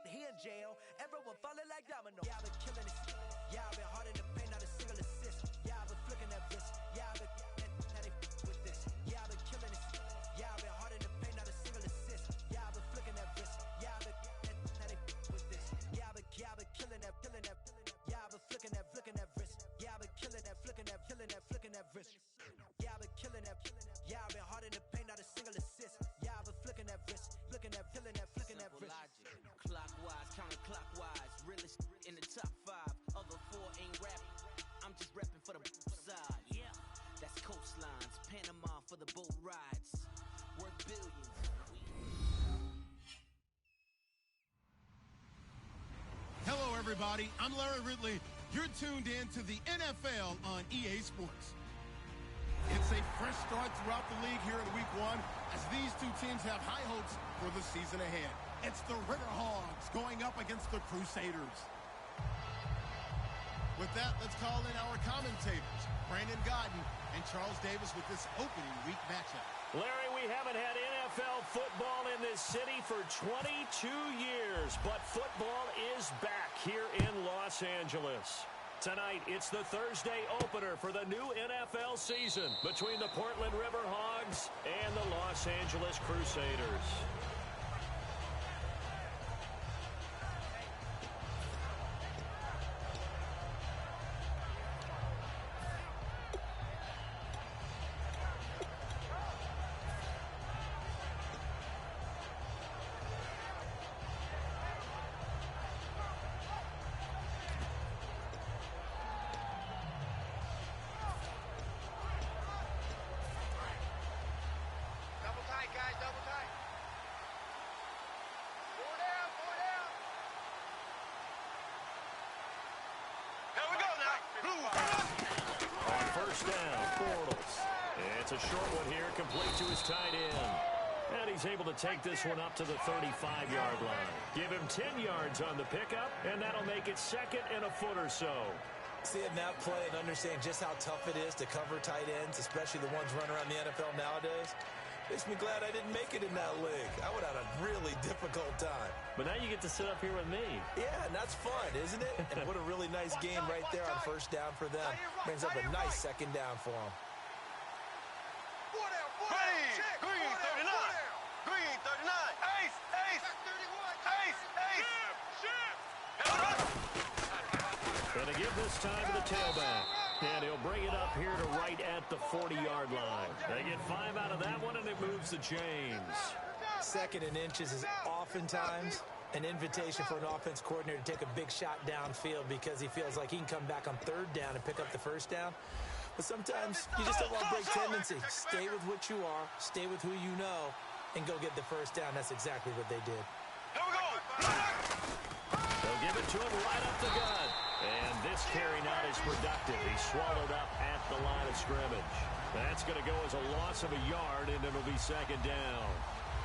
he in jail. Everyone falling like domino. Yeah, I've been killing this. Yeah, I've been hard in the paint, not a single assist. Yeah, I've been flicking that wrist. Yeah, I've been now they with this. Yeah, I've been killing this. Yeah, I've been hard in the paint, not a single assist. Yeah, I've been flicking that wrist. Yeah, I've been now they with this. Yeah, I've been killing that. Yeah, I've been flicking that wrist. Yeah, I've been killing that, flicking that wrist. Yeah, I've been killing that. Yeah, I've been hard in the paint, not a single assist. Yeah, I've been flicking that wrist, flicking that wrist. Logic, clockwise, counterclockwise, realest in the top 5. Other 4 ain't rapping. I'm just rapping for the side. Yeah, that's coastlines, Panama for the boat rides. Worth billions. Hello, everybody. I'm Larry Ridley. You're tuned in to the NFL on EA Sports. It's a fresh start throughout the league here in Week 1 as these two teams have high hopes for the season ahead. It's the Ritter Hogs going up against the Crusaders. With that, let's call in our commentators, Brandon Godden and Charles Davis, with this opening week matchup. Larry, we haven't had NFL football in this city for 22 years, but football is back here in Los Angeles. Tonight, it's the Thursday opener for the new NFL season between the Portland River Hogs and the Los Angeles Crusaders. Able to take this one up to the 35-yard line. Give him 10 yards on the pickup, and that'll make it second and a foot or so. Seeing that play and understand just how tough it is to cover tight ends, especially the ones running around the NFL nowadays, makes me glad I didn't make it in that league. I would have had a really difficult time. But now you get to sit up here with me. Yeah, and that's fun, isn't it? And what a really nice game right there on first down for them. Brings up a nice second down for them. Green 39. Green 39. Ace. Ace. 31. Ace. And to give this time to the tailback. And he'll bring it up here to right at the 40-yard line. They get 5 out of that one, and it moves the chains. Second and inches is oftentimes an invitation for an offense coordinator to take a big shot downfield because he feels like he can come back on third down and pick up the first down. But sometimes you just don't want to break tendency. Stay with what you are, stay with who you know, and go get the first down. That's exactly what they did. Here we go. They'll give it to him right up the gut. And this carry not as productive. He's swallowed up at the line of scrimmage. That's going to go as a loss of a yard, and it'll be second down.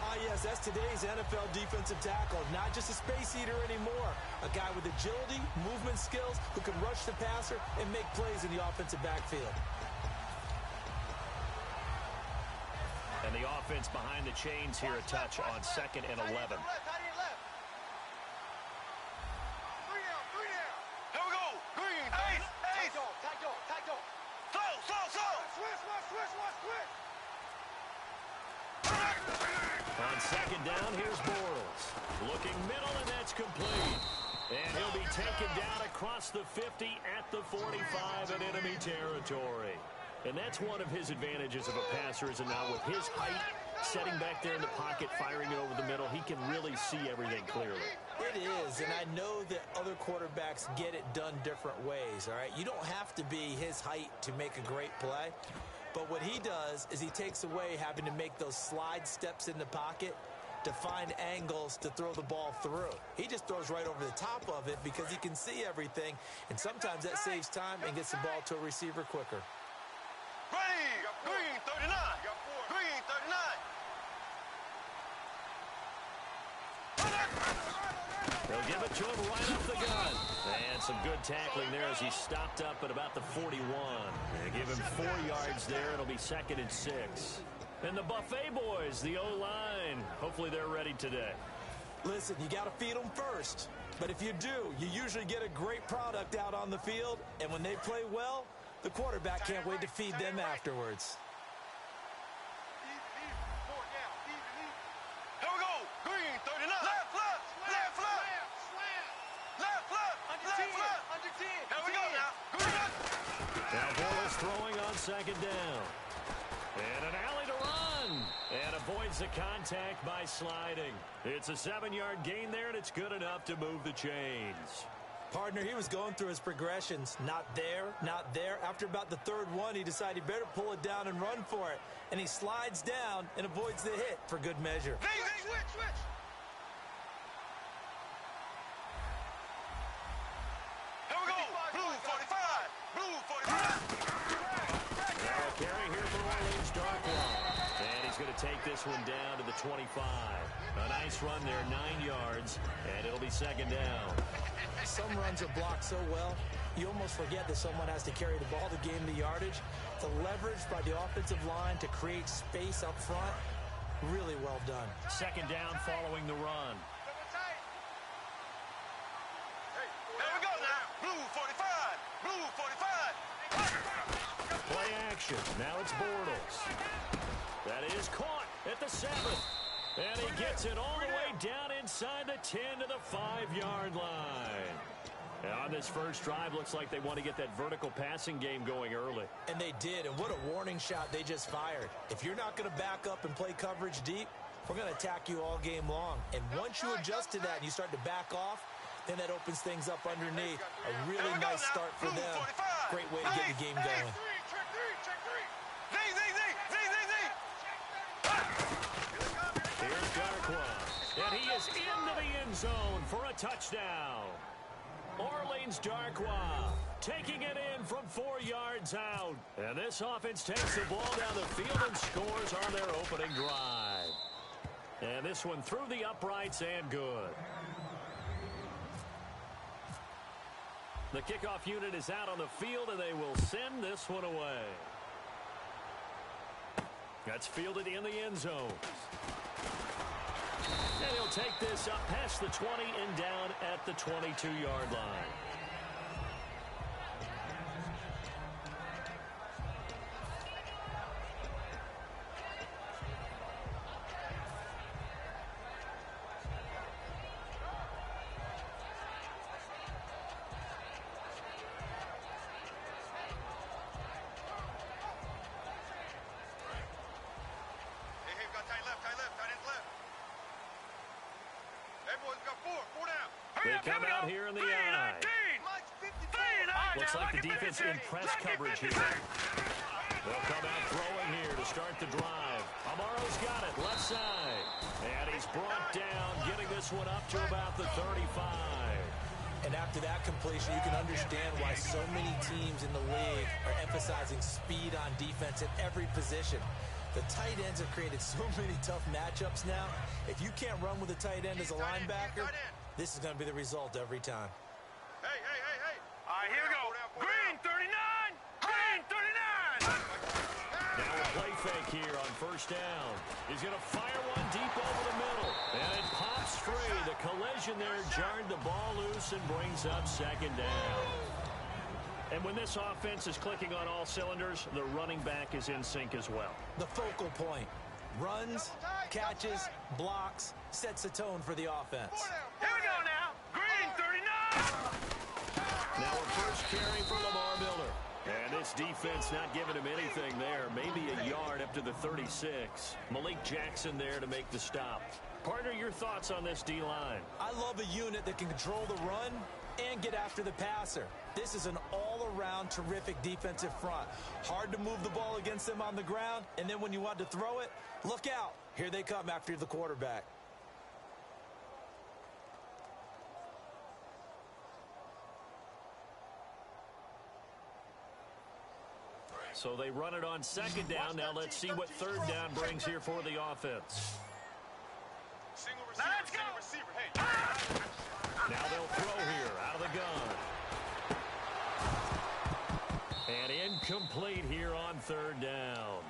Ah, yes, that's today's NFL defensive tackle. Not just a space eater anymore. A guy with agility, movement skills, who can rush the passer and make plays in the offensive backfield. And the offense behind the chains here a touch on 2nd and 11. On 2nd down, here's Bortles. Looking middle, and that's complete. And he'll be taken down across the 50 at the 45 in enemy territory. And that's one of his advantages of a passer, is now with his height, setting back there in the pocket, firing it over the middle, he can really see everything clearly. It is, and I know that other quarterbacks get it done different ways, all right? You don't have to be his height to make a great play. But what he does is he takes away having to make those slide steps in the pocket to find angles to throw the ball through. He just throws right over the top of it because he can see everything, and sometimes that saves time and gets the ball to a receiver quicker. Ready! Green 39! Green 39! They'll give it to him right up the gut. And some good tackling there as he stopped up at about the 41. They give him 4 yards there. It'll be 2nd and 6. And the Buffet boys, the O-line, hopefully they're ready today. Listen, you got to feed them first. But if you do, you usually get a great product out on the field. And when they play well, the quarterback can't wait to feed them afterwards. Here we go. Green 39. Left, left, left, left. Left, left, left, left. Under 10. Here we go now. Green. Now Bortles throwing on second down. And an alley to run. And avoids the contact by sliding. It's a 7-yard gain there, and it's good enough to move the chains. Partner, he was going through his progressions. Not there, not there. After about the third one, he decided he better pull it down and run for it. And he slides down and avoids the hit for good measure. Switch. Here we go. Blue 45. Blue 45. Now a carry here for Orleans Darkwa. And he's going to take this one down to the 25. A nice run there, 9 yards, and it'll be second down. Some runs are blocked so well, you almost forget that someone has to carry the ball to gain the yardage. The leverage by the offensive line to create space up front, really well done. Second down following the run. Here we go now. Blue 45. Blue 45. Play action. Now it's Bortles. That is caught at the 7. And he gets it all the way down inside the 10 to the 5-yard line. And on this first drive, looks like they want to get that vertical passing game going early. And they did, and what a warning shot they just fired. If you're not going to back up and play coverage deep, we're going to attack you all game long. And once you adjust to that and you start to back off, then that opens things up underneath. A really nice start for them. Great way to get the game going. Here's Darkwa, and he is into the end zone for a touchdown. Orleans Darkwa taking it in from 4 yards out. And this offense takes the ball down the field and scores on their opening drive. And this one through the uprights and good. The kickoff unit is out on the field, and they will send this one away. That's fielded in the end zone. And he'll take this up past the 20 and down at the 22-yard line. They come out here in the eye. Looks like the defense in press coverage here. They'll come out throwing here to start the drive. Amaro's got it, left side. And he's brought down, getting this one up to about the 35. And after that completion, you can understand why so many teams in the league are emphasizing speed on defense at every position. The tight ends have created so many tough matchups now. If you can't run with a tight end as a linebacker, this is going to be the result every time. Hey. All right, here we go. Green 39. Green 39. Now a play fake here on first down. He's going to fire one deep over the middle. And it pops free. The collision there jarred the ball loose and brings up second down. And when this offense is clicking on all cylinders, the running back is in sync as well. The focal point. Runs, catches, blocks, sets a tone for the offense. Here we go now. Green 39. Now a first carry for Lamar Miller. And this defense not giving him anything there. Maybe a yard up to the 36. Malik Jackson there to make the stop. Partner, your thoughts on this D-line? I love a unit that can control the run and get after the passer. This is an all-around terrific defensive front. Hard to move the ball against them on the ground, and then when you want to throw it, look out. Here they come after the quarterback. So they run it on second down. Now let's see what third down brings here for the offense. Single receiver, single receiver. Hey. Now they'll throw here out of the gun. And incomplete here on third down.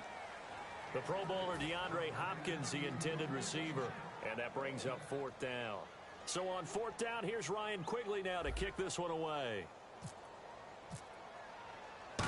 The Pro Bowler DeAndre Hopkins, the intended receiver. And that brings up 4th down. So on 4th down, here's Ryan Quigley now to kick this one away. And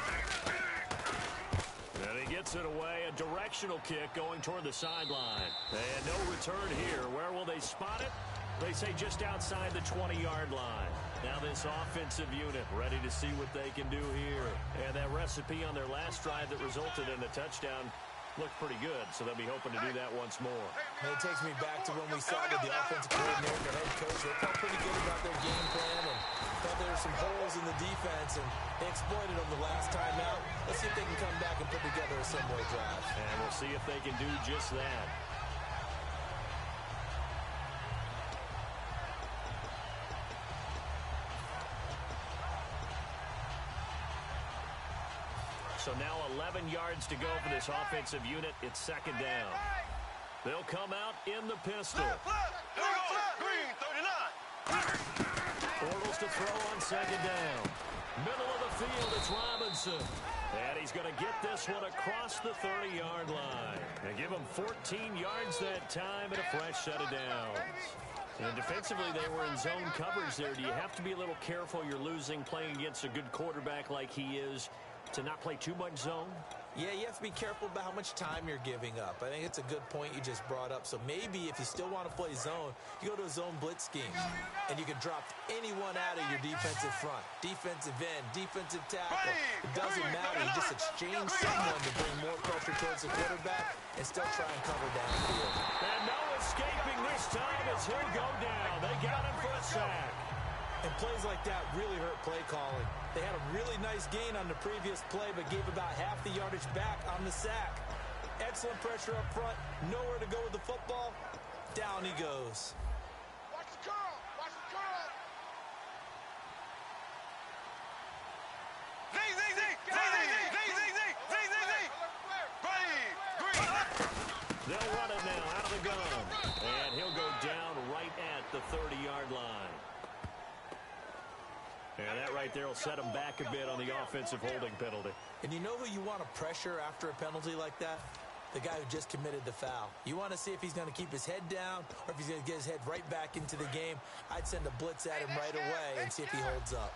he gets it away, a directional kick going toward the sideline. And no return here. Where will they spot it? They say just outside the 20-yard line. Now this offensive unit ready to see what they can do here. And that recipe on their last drive that resulted in a touchdown looked pretty good, so they'll be hoping to do that once more. And it takes me back to when we saw that the offensive coordinator and the head coach, they felt pretty good about their game plan and thought there were some holes in the defense, and they exploited them the last time out. Let's see if they can come back and put together a similar drive. And we'll see if they can do just that. So now 11 yards to go for this offensive unit. It's 2nd down. They'll come out in the pistol. Green, 39. Bortles to throw on 2nd down. Middle of the field, it's Robinson. And he's going to get this one across the 30-yard line. And give him 14 yards that time and a fresh set of downs. And defensively, they were in zone coverage there. Do you have to be a little careful you're losing playing against a good quarterback like he is to not play too much zone? Yeah, you have to be careful about how much time you're giving up. I think it's a good point you just brought up. So maybe if you still want to play zone, you go to a zone blitz scheme, and you can drop anyone out of your defensive front. Defensive end, defensive tackle. It doesn't matter. You just exchange someone to bring more pressure towards the quarterback and still try and cover downfield. And no escaping this time as he'll go down. They got him for a sack. And plays like that really hurt play calling. They had a really nice gain on the previous play, but gave about half the yardage back on the sack. Excellent pressure up front. Nowhere to go with the football. Down he goes. Watch the curl. Watch the curl. They'll run it now out of the gun. And he'll go down right at the 30-yard line. And that right there will set him back a bit on the offensive holding penalty. And you know who you want to pressure after a penalty like that? The guy who just committed the foul. You want to see if he's going to keep his head down or if he's going to get his head right back into the game. I'd send a blitz at him right away and see if he holds up.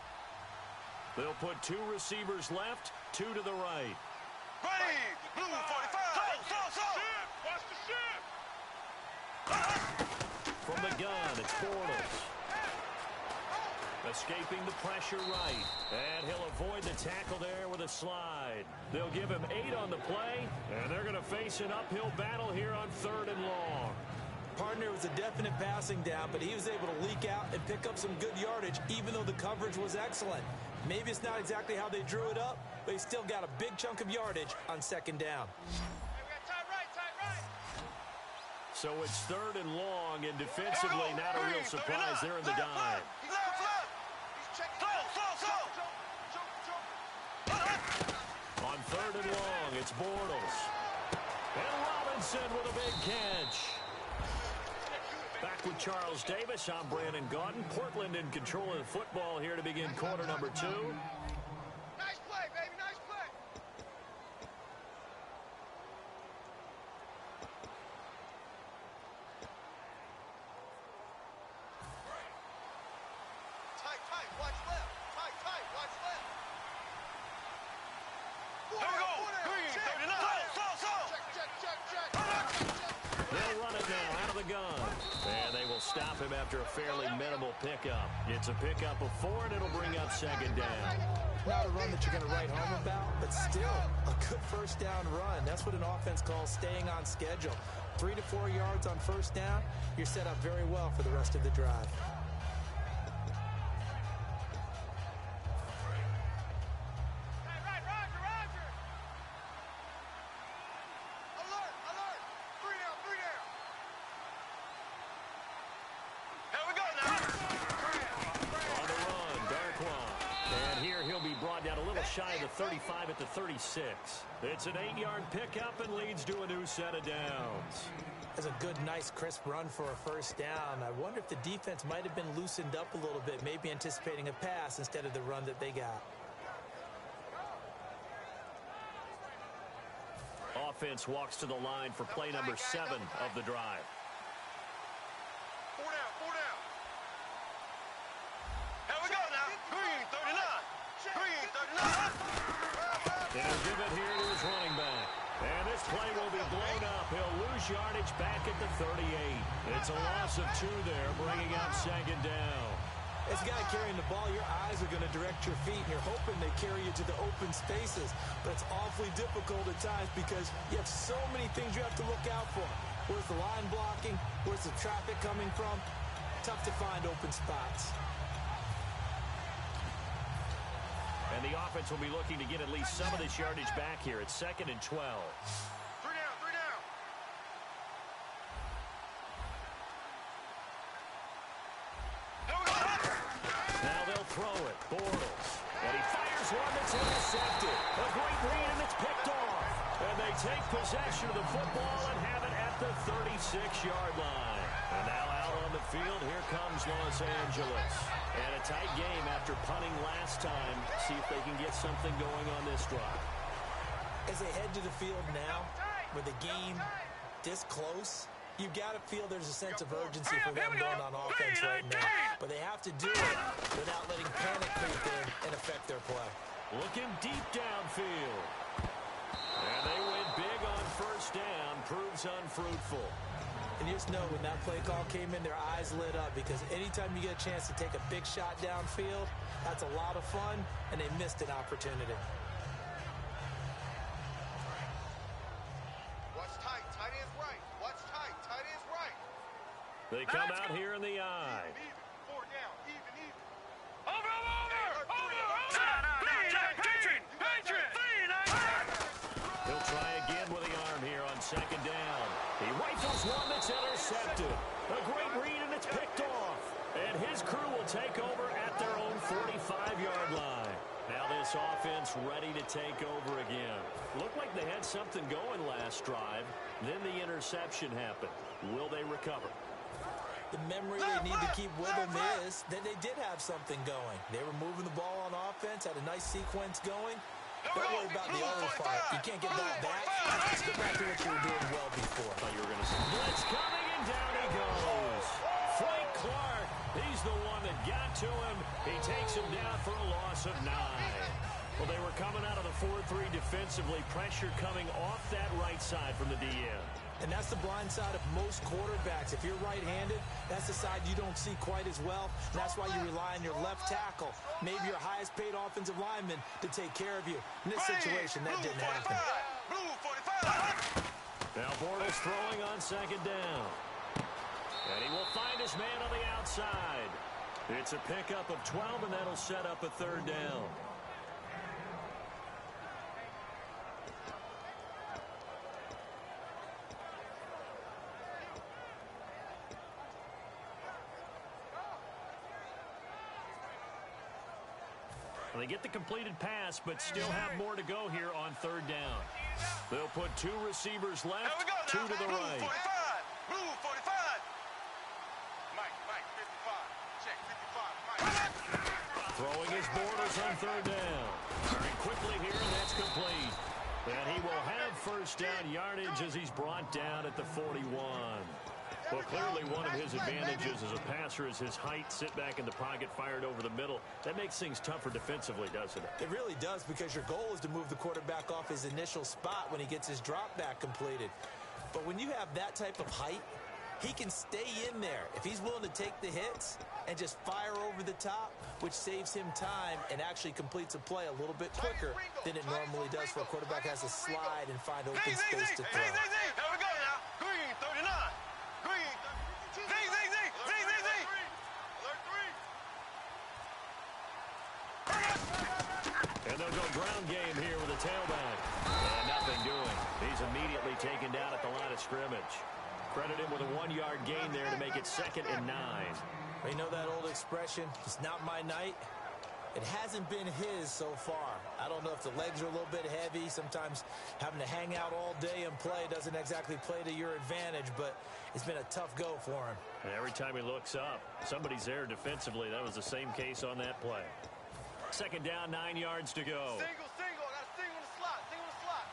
They'll put 2 receivers left, 2 to the right. Ready. Blue 45. Watch the ship. From the gun, it's Bortles. Escaping the pressure right. And he'll avoid the tackle there with a slide. They'll give him 8 on the play, and they're going to face an uphill battle here on 3rd and long. Partner was a definite passing down, but he was able to leak out and pick up some good yardage, even though the coverage was excellent. Maybe it's not exactly how they drew it up, but he still got a big chunk of yardage on 2nd down. So it's 3rd and long, and defensively, not a real surprise there in the dive. On 3rd and long, it's Bortles. And Robinson with a big catch. Back with Charles Davis, I'm Brandon Gaudin. Portland in control of the football here to begin quarter number 2. Nice play, baby, nice play. Tight, watch left. Tight, watch left. There we go. Green, 39. Check. They'll run it now out of the gun. And they will stop him after a fairly minimal pickup. It's a pickup of 4, and it'll bring up 2nd down. Not a run that you're going to write home about, but still a good 1st down run. That's what an offense calls staying on schedule. 3 to 4 yards on 1st down, you're set up very well for the rest of the drive. Shy of the 35 at the 36. It's an 8-yard pickup and leads to a new set of downs. That's a good, nice, crisp run for a 1st down. I wonder if the defense might have been loosened up a little bit, maybe anticipating a pass instead of the run that they got. Offense walks to the line for play number 7 of the drive. give it here to his running back. And this play will be blown up. He'll lose yardage back at the 38. It's a loss of 2 there, bringing up second down. As a guy carrying the ball, your eyes are going to direct your feet, and you're hoping they carry you to the open spaces. But it's awfully difficult at times because you have so many things you have to look out for. Where's the line blocking? Where's the traffic coming from? Tough to find open spots. And the offense will be looking to get at least some of this yardage back here. It's 2nd and 12. 3 down. Now they'll throw it. Bortles. And he fires one that's intercepted. A great read, and it's picked off. And they take possession of the football and have it at the 36-yard line. And now out on the field, here comes Los Angeles. And a tight game after punting last time. See if they can get something going on this drive. As they head to the field now, with the game this close, you've got to feel there's a sense of urgency for them going on offense right now. But they have to do it without letting panic creep in and affect their play. Looking deep downfield. And they went big on first down. Proves unfruitful. And you just know when that play call came in, their eyes lit up because anytime you get a chance to take a big shot downfield, that's a lot of fun, and they missed an opportunity. Watch tight. Tight end's right. Watch tight. Tight end's right. They come out here in the eye. Even. 4 down. Even. Over. He'll try again with the arm here on second down. He rifles one that's intercepted. A great read, and it's picked off. And his crew will take over at their own 45-yard line. Now this offense ready to take over again. Looked like they had something going last drive. Then the interception happened. Will they recover? The memory they need to keep with them is that they did have something going. They were moving the ball on offense, had a nice sequence going. Don't worry about the other part. You can't get that back. Let's go back to what you were doing well before. I thought you were going to say, blitz coming, and down he goes. Frank Clark, he's the one that got to him. He takes him down for a loss of 9. Well, they were coming out of the 4-3 defensively. Pressure coming off that right side from the DN. And that's the blind side of most quarterbacks. If you're right-handed, that's the side you don't see quite as well. And that's why you rely on your left tackle, maybe your highest-paid offensive lineman, to take care of you. In this situation, that didn't happen. Blue 45. Now Bortles throwing on second down. And he will find his man on the outside. It's a pickup of 12, and that'll set up a 3rd down. They get the completed pass, but still have more to go here on 3rd down. They'll put 2 receivers left, 2 to the right. Blue 45. Mike, 55. Check 55. Mike. Throwing his Bortles on 3rd down. Very quickly here, and that's complete. And he will have first down yardage as he's brought down at the 41. Well, clearly one of his advantages as a passer is his height. Sit back in the pocket, fired over the middle. That makes things tougher defensively, doesn't it? It really does, because your goal is to move the quarterback off his initial spot when he gets his drop back completed. But when you have that type of height, he can stay in there if he's willing to take the hits and just fire over the top, which saves him time and actually completes a play a little bit quicker than it normally does for a quarterback has to slide and find open space to throw. Here we go now. Green 39. Green. Z. Alert 3. And they'll go ground game here with a tailback. And nothing doing. He's immediately taken down at the line of scrimmage. Credit him with a 1-yard gain there to make it 2nd and 9. Well, you know that old expression, it's not my night? It hasn't been his so far. I don't know if the legs are a little bit heavy. Sometimes having to hang out all day and play doesn't exactly play to your advantage, but it's been a tough go for him. And every time he looks up, somebody's there defensively. That was the same case on that play. 2nd down, 9 yards to go. Single. I got a single in the slot.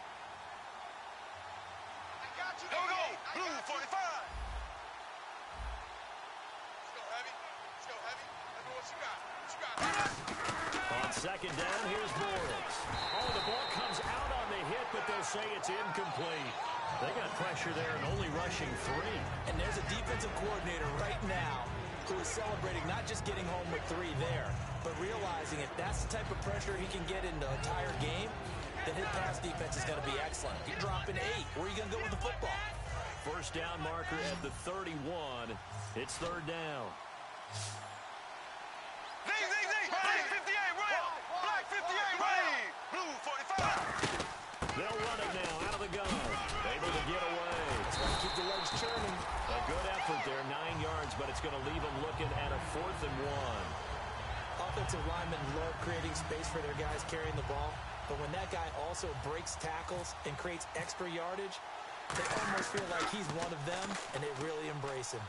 I got you. Here we go. Blue 45. Let's go heavy. Let me know what you got. On 2nd down, here's Bortles. Oh, the ball comes out on will say it's incomplete. They got pressure there and only rushing 3. And there's a defensive coordinator right now who is celebrating not just getting home with 3 there, but realizing if that's the type of pressure he can get in the entire game, then his pass defense is going to be excellent. You're dropping 8. Where are you going to go with the football? First down marker at the 31. It's third down. Black 58, right! Black 58, right! Blue 45. They'll run it now out of the gun. Able to get away. Keep the legs churning. A good effort there, 9 yards, but it's going to leave them looking at a 4th and 1. Offensive linemen love creating space for their guys carrying the ball, but when that guy also breaks tackles and creates extra yardage, they almost feel like he's one of them, and they really embrace him.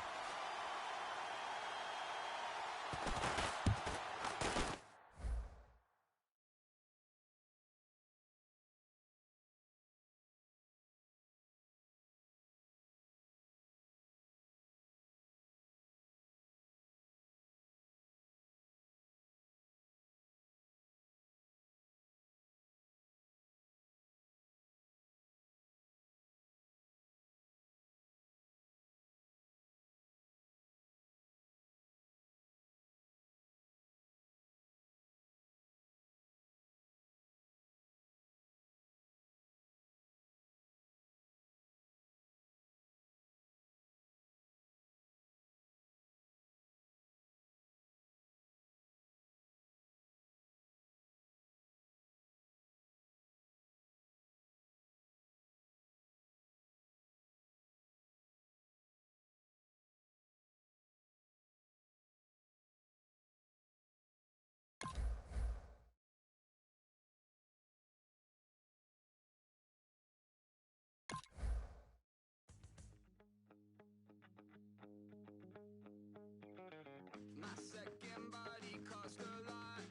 My second body cost a lot.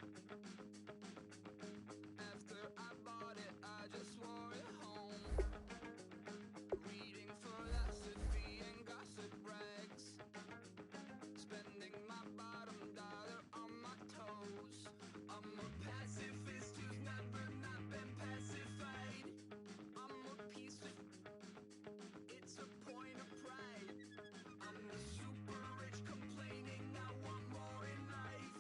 After I bought it, I just wore it home. Reading philosophy and gossip rags. Spending my bottom dollar on my toes. I'm a pacifist who's never not been pacified. I'm a piece of... It's a point of pride. I'm the super rich complaining I want more in life.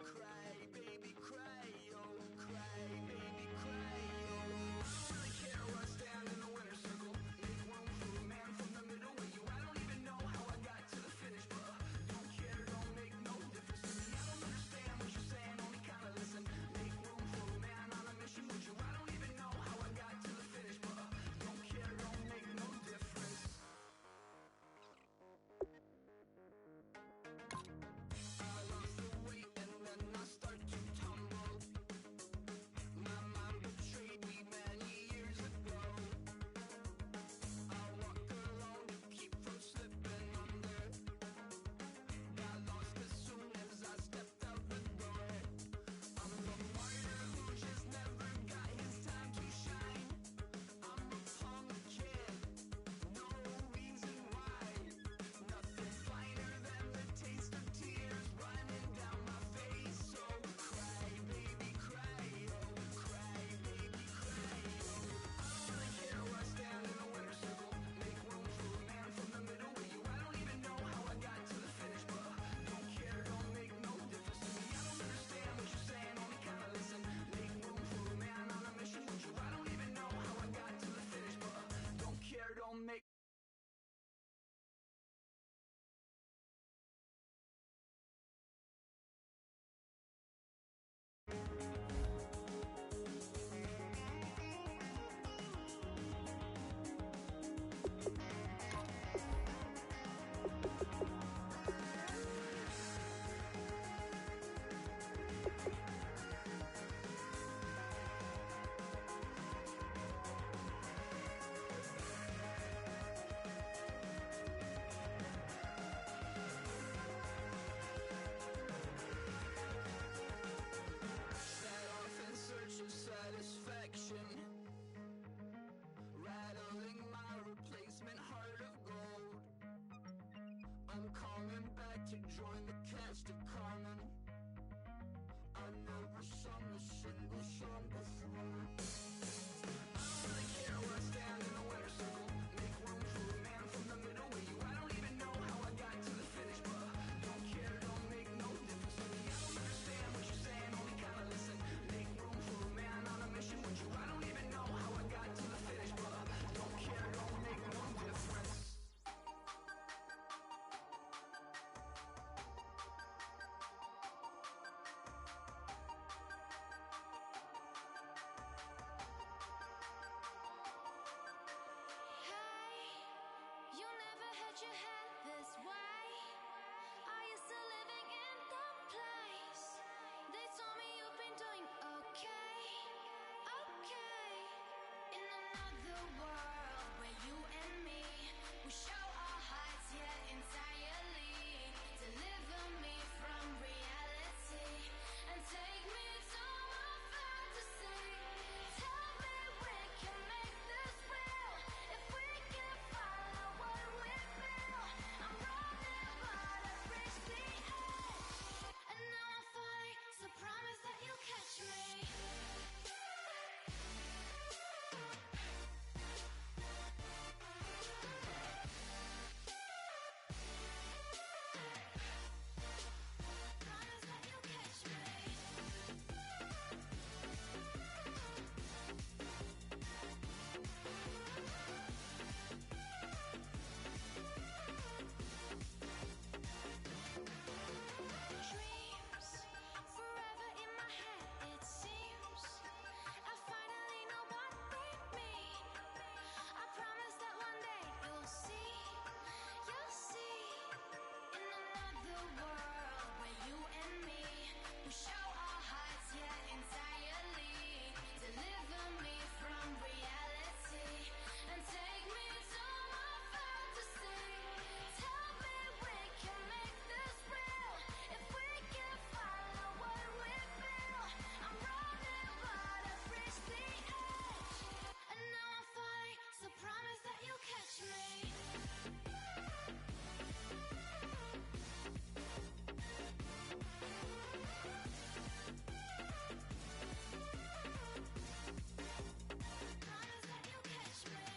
Cry, baby, cry, oh, cry, baby, cry, oh. I really care where I stand in the winner's circle. Make room for a man from the middle with you. I don't even know how I got to the finish, but don't care, don't make no difference to me. I don't understand what you're saying, only kinda listen. Make room for a man on a mission with you. I don't even know how I got to the finish, but don't care, don't make no difference. I lost the weight and then I start to tumble. My mind betrayed me many years ago. I walk alone to keep from slipping under. Got lost as soon as I stepped out the door. I'm the martyr who just never got his time to shine. I'm a punk kid, no reason why. Nothing finer than the taste of tears running down my face. So cry, baby, cry, oh, cry, baby, cry, oh. I don't really care where I stand in the winner's circle. Make room for a man from the middle with you. I don't even know how I got to the finish, but don't care, don't make no difference to me. I don't understand what you're saying, only kinda listen. Make room for a man on a mission with you. I don't even know how I got to the finish, but don't care, don't make set off in search of satisfaction. Rattling my replacement heart of gold. I'm coming back to join the cast of Carmen. I never sung a single song before. I another world where you and me, we show our hearts yet entirely. Deliver me from reality and take me to my fantasy. Tell me we can make this real if we can follow what we feel. I'm running but I've reached the edge, and now I'm falling, so promise that you'll catch me. Promise that you'll catch me. Dreams forever in my head, it seems. I finally know what they mean. I promise that one day you'll see. In another world where you and me, we show our hearts yet entirely. Deliver me from reality and take me to my fantasy. Tell me we can make this real if we can follow what we feel. I'm running but I've reached the edge, and now I'm falling, so promise that you'll catch me. Promise that you'll catch me.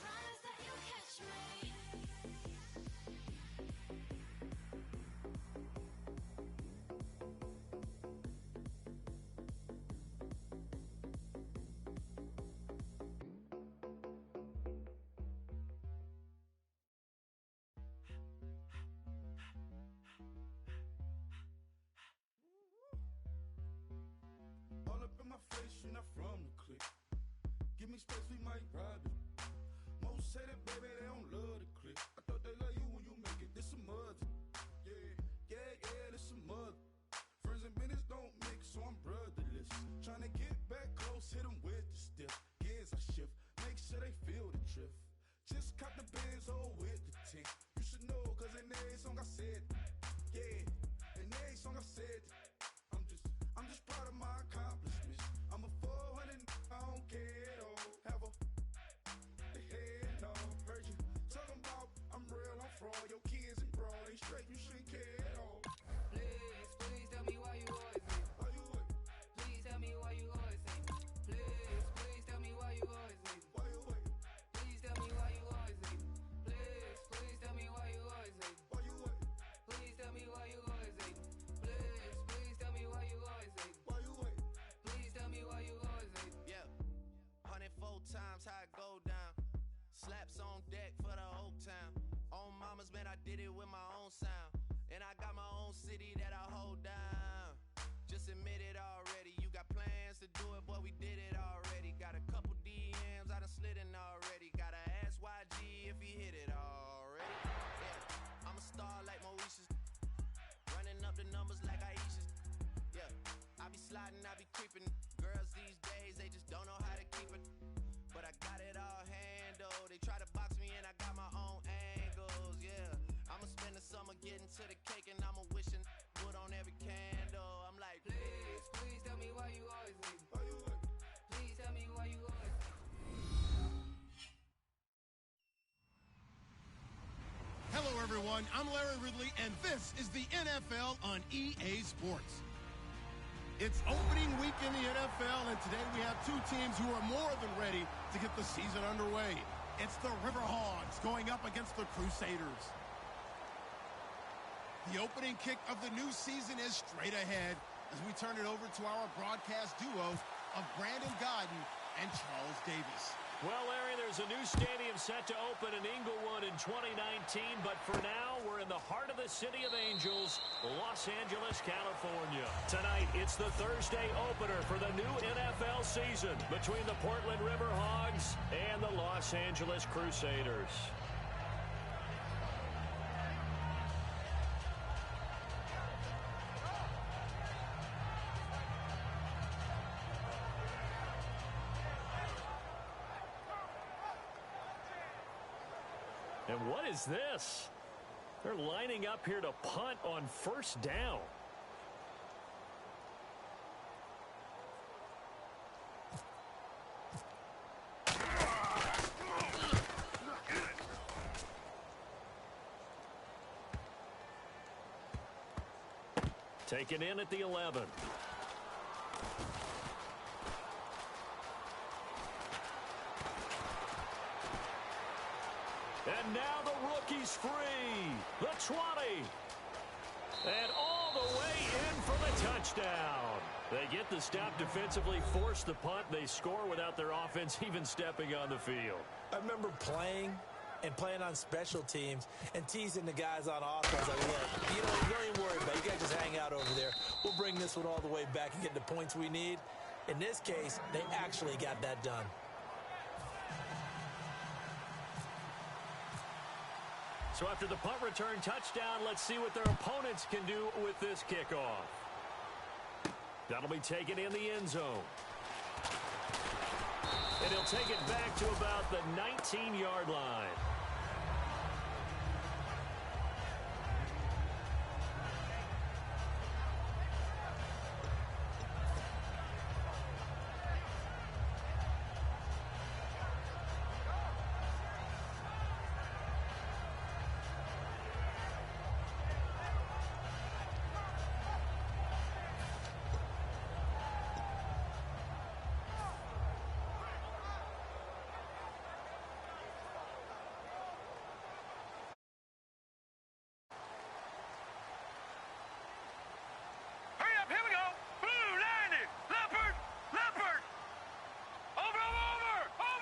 Promise that you'll catch me. All up in my face, you're not from the clique. Give me space, we might rob it. Most say that, baby, they don't love the clique. I thought they love you when you make it. This some mud. Yeah, this some mud. Friends and business don't mix, so I'm brotherless. Trying to get back close, hit them with the stiff. Gears I shift, make sure they feel the drift. Just caught the Benz, oh, with the tint. You should know, cause in every song I said, yeah, in every song I said, I'm just proud of my accomplishments. I'm a 400, I don't care at all. Have a head no. Heard you talking about I'm real, I'm fraud. Your kids and broad ain't straight, you shouldn't care at all. Please tell me why you always hate me. Why you would? Please tell me why you always hate me. Please tell me why you always hate me. Why you would? Please tell me why you always hate me. Please tell me why you always hate me. Why you would? Please tell me why you always hate me. Please tell me why you always hate me. Why you would? Please tell me why you always hate me. Yeah, 104 times how it go down. Slaps on deck for the whole town. On mamas, man, I did it with my own sound. And I got my own city that I hold down. Just admit it already. You got plans to do it, boy, we did it already. Got a couple DMs, I done slid in already. Gotta ask YG if he hit it already. Yeah, I'm a star like Moesha's. Running up the numbers like Aisha's. Yeah, I be sliding, I be creeping. Girls these days, they just don't know how to keep it. But I got it all handled. They try to box me in, I got my own angles. Yeah, I'ma spend the summer getting to the cake, and I'ma wishing wood on every candle. I'm like, Please tell me why you always hate me. Why you would? Please tell me why you always hate me. Hello, everyone. I'm Larry Ridley, and this is the NFL on EA Sports. It's opening week in the NFL, and today we have two teams who are more than ready to get the season underway. It's the Riverhogs going up against the Crusaders. The opening kick of the new season is straight ahead as we turn it over to our broadcast duo of Brandon Godden and Charles Davis. Well, Larry, there's a new stadium set to open in Inglewood in 2019, but for now, we're in the heart of the City of Angels, Los Angeles, California. Tonight, it's the Thursday opener for the new NFL season between the Portland Riverhogs and the Los Angeles Crusaders. And what is this? They're lining up here to punt on first down. Taken in at the 11. And now the rookie's free. The 20. And all the way in for the touchdown. They get the stop defensively, force the punt. They score without their offense even stepping on the field. I remember playing on special teams and teasing the guys on offense. Like, look, you don't even worry about it. You guys just hang out over there. We'll bring this one all the way back and get the points we need. In this case, they actually got that done. So after the punt return touchdown, let's see what their opponents can do with this kickoff. That'll be taken in the end zone. And he'll take it back to about the 19-yard line.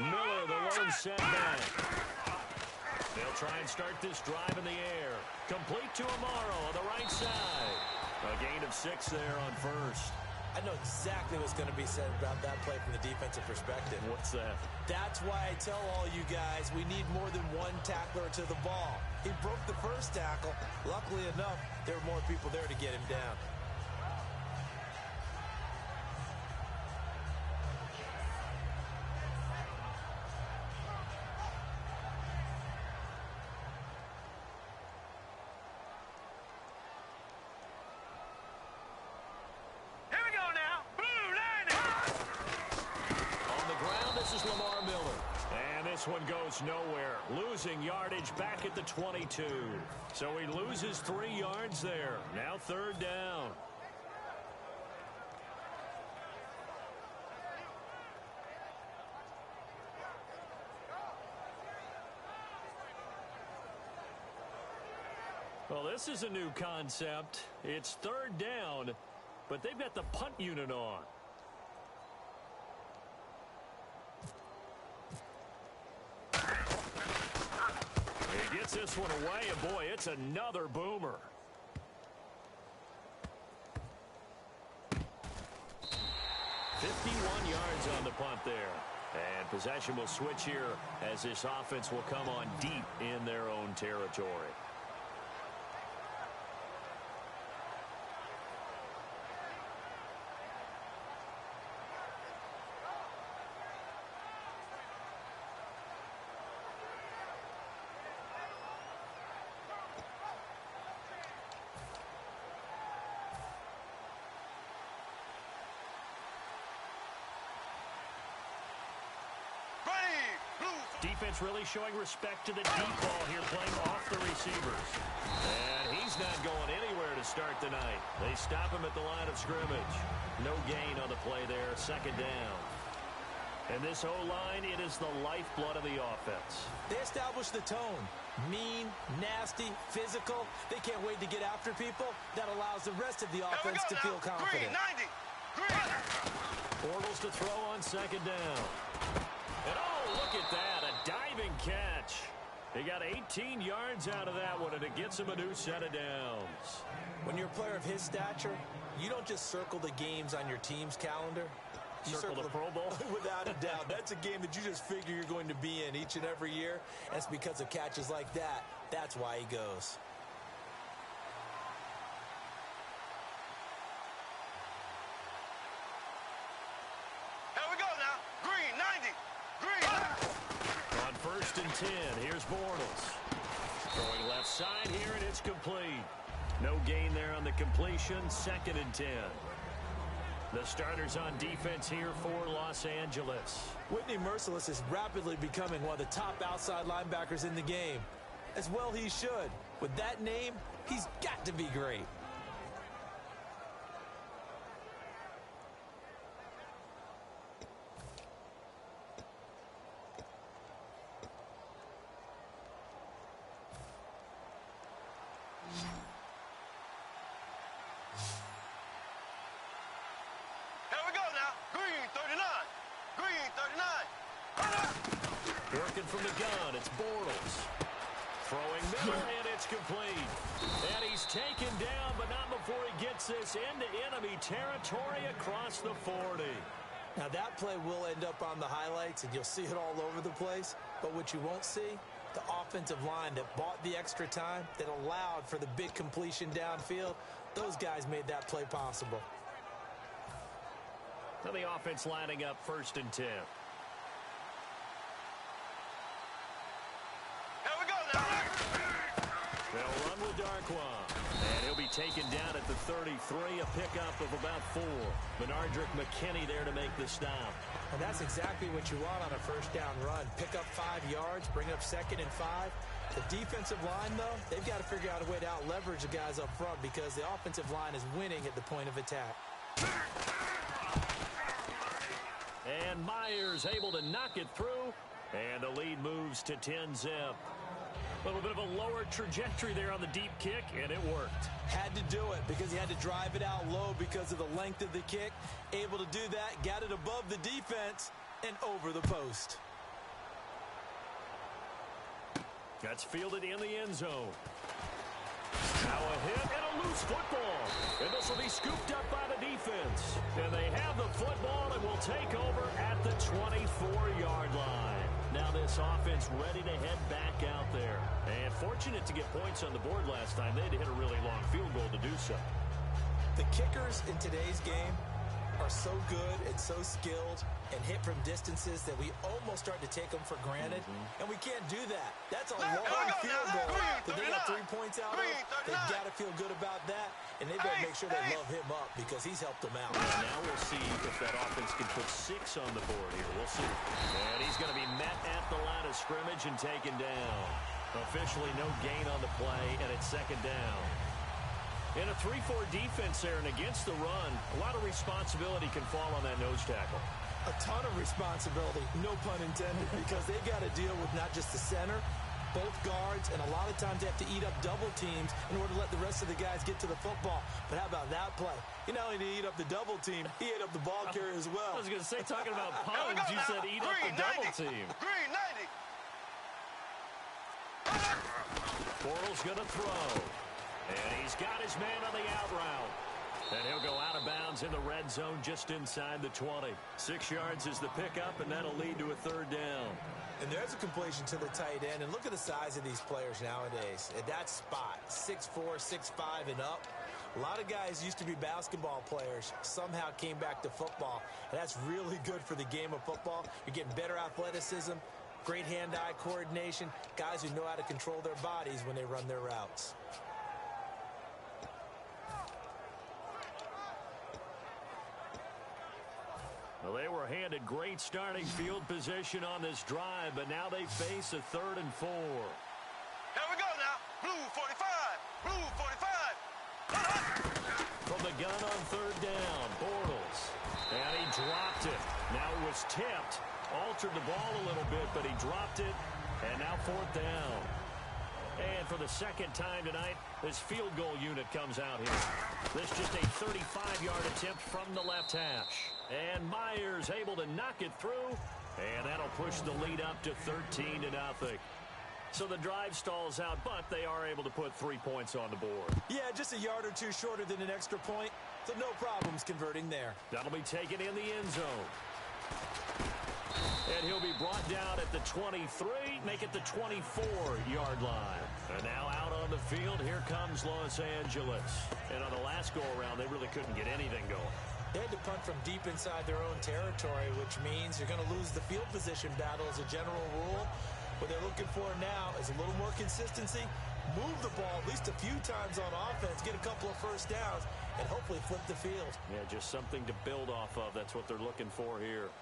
Miller, the lone setback. They'll try and start this drive in the air. Complete to Amaro on the right side. A gain of 6 there on first. I know exactly what's going to be said about that play from the defensive perspective. What's that? That's why I tell all you guys we need more than one tackler to the ball. He broke the first tackle. Luckily enough, there were more people there to get him down. This one goes nowhere, losing yardage back at the 22. So he loses 3 yards there. Now third down. Well, this is a new concept. It's third down, but they've got the punt unit on. Gets this one away, and boy, it's another boomer. 51 yards on the punt there. And possession will switch here as this offense will come on deep in their own territory. Defense really showing respect to the deep ball here, playing off the receivers. And he's not going anywhere to start the night. They stop him at the line of scrimmage. No gain on the play there, second down. And this O-line, it is the lifeblood of the offense. They establish the tone. Mean, nasty, physical. They can't wait to get after people. That allows the rest of the offense to feel confident. Green, 90. Green. Bortles to throw on second down. And oh, look at that, a diving catch. He got 18 yards out of that one, and it gets him a new set of downs. When you're a player of his stature, you don't just circle the games on your team's calendar. You circle the Pro Bowl? Without a doubt. That's a game that you just figure you're going to be in each and every year. That's because of catches like that. That's why he goes. Here we go now. Green, 90. Green. On 1st and 10, here's Bortles. Throwing left side here, and it's complete. No gain there on the completion, 2nd and 10. The starters on defense here for Los Angeles. Whitney Merciless is rapidly becoming one of the top outside linebackers in the game. As well he should. With that name, he's got to be great. Working from the gun, it's Bortles. Throwing middle, and it's complete. And he's taken down, but not before he gets this into enemy territory across the 40. Now that play will end up on the highlights, and you'll see it all over the place. But what you won't see, the offensive line that bought the extra time, that allowed for the big completion downfield, those guys made that play possible. Now the offense lining up 1st and 10. They'll run with Darquan. And he'll be taken down at the 33, a pickup of about 4. Benardrick McKinney there to make the stop. And that's exactly what you want on a 1st down run. Pick up 5 yards, bring up 2nd and 5. The defensive line, though, they've got to figure out a way to out-leverage the guys up front because the offensive line is winning at the point of attack. And Myers able to knock it through. And the lead moves to 10-zip. A little bit of a lower trajectory there on the deep kick, and it worked. Had to do it because he had to drive it out low because of the length of the kick. Able to do that, got it above the defense, and over the post. That's fielded in the end zone. Now a hit and a loose football. And this will be scooped up by the defense. And they have the football and will take over at the 24-yard line. Now this offense ready to head back out there. And fortunate to get points on the board last time. They had to hit a really long field goal to do so. The kickers in today's game are so good and so skilled and hit from distances that we almost start to take them for granted. And we can't do that. That's a long field goal that they got 3 points out of. They've got to feel good about that. And they've got to make sure they love him up because he's helped them out. And now we'll see if that offense can put 6 on the board here. We'll see. And he's going to be met at the line of scrimmage and taken down. Officially no gain on the play, and it's 2nd down. In a 3-4 defense there and against the run, a lot of responsibility can fall on that nose tackle. A ton of responsibility, no pun intended, because they've got to deal with not just the center, both guards, and a lot of times they have to eat up double teams in order to let the rest of the guys get to the football. But how about that play? He not only did he eat up the double team, he ate up the ball carrier as well. I was going to say, talking about puns, you said eat up the double team. Green 90. Bortles going to throw. And he's got his man on the out route. And he'll go out of bounds in the red zone just inside the 20. 6 yards is the pickup, and that'll lead to a 3rd down. And there's a completion to the tight end. And look at the size of these players nowadays. At that spot, 6'4", 6'5", and up. A lot of guys used to be basketball players, somehow came back to football. And that's really good for the game of football. You're getting better athleticism, great hand-eye coordination, guys who know how to control their bodies when they run their routes. Well, they were handed great starting field position on this drive, but now they face a 3rd and 4. Here we go now. Blue 45. Blue 45. From the gun on 3rd down, Bortles. And he dropped it. Now it was tipped. Altered the ball a little bit, but he dropped it. And now 4th down. And for the 2nd time tonight, this field goal unit comes out here. This just a 35-yard attempt from the left hash. And Myers able to knock it through. And that'll push the lead up to 13-0. So the drive stalls out, but they are able to put 3 points on the board. Yeah, just a yard or two shorter than an extra point. So no problems converting there. That'll be taken in the end zone. And he'll be brought down at the 23, make it the 24-yard line. And now out on the field, here comes Los Angeles. And on the last go-around, they really couldn't get anything going. They had to punt from deep inside their own territory, which means you're going to lose the field position battle as a general rule. What they're looking for now is a little more consistency, move the ball at least a few times on offense, get a couple of first downs, and hopefully flip the field. Yeah, just something to build off of. That's what they're looking for here.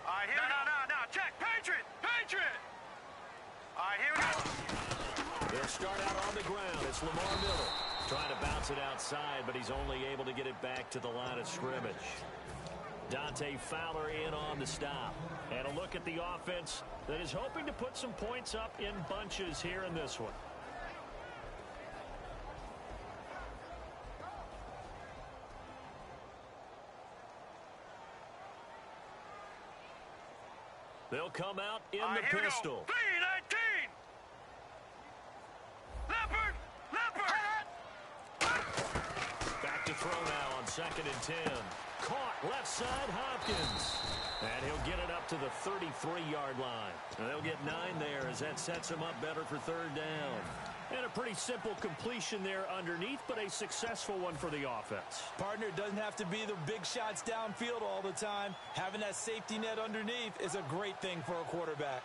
All right, here we go. No. Check. Patriot. All right, here we go. They'll start out on the ground. It's Lamar Miller trying to bounce it outside, but he's only able to get it back to the line of scrimmage. Dante Fowler in on the stop. And a look at the offense that is hoping to put some points up in bunches here in this one. They'll come out in the pistol. 3-19. Leopard. Back to throw now on 2nd and 10. Caught left side Hopkins. And he'll get it up to the 33-yard line. And they'll get 9 there as that sets him up better for 3rd down. And a pretty simple completion there underneath, but a successful one for the offense. Partner, it doesn't have to be the big shots downfield all the time. Having that safety net underneath is a great thing for a quarterback.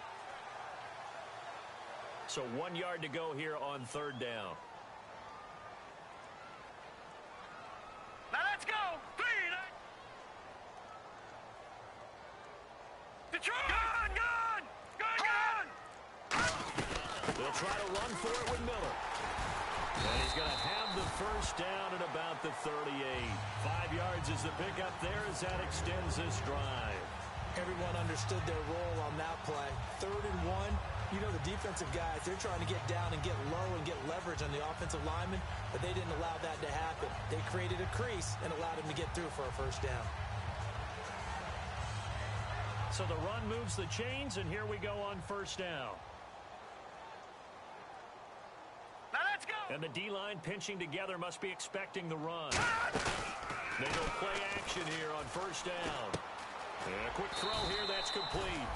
So 1 yard to go here on 3rd down. Now let's go. 3. Detroit. Gun. They'll try to run for it with Miller. And he's going to have the first down at about the 38. 5 yards is the pickup there as that extends this drive. Everyone understood their role on that play. 3rd and 1. You know, the defensive guys, they're trying to get down and get low and get leverage on the offensive lineman, but they didn't allow that to happen. They created a crease and allowed him to get through for a first down. So the run moves the chains, and here we go on 1st down. Now let's go. And the D-line pinching together must be expecting the run. They go play action here on 1st down. And a quick throw here, that's complete.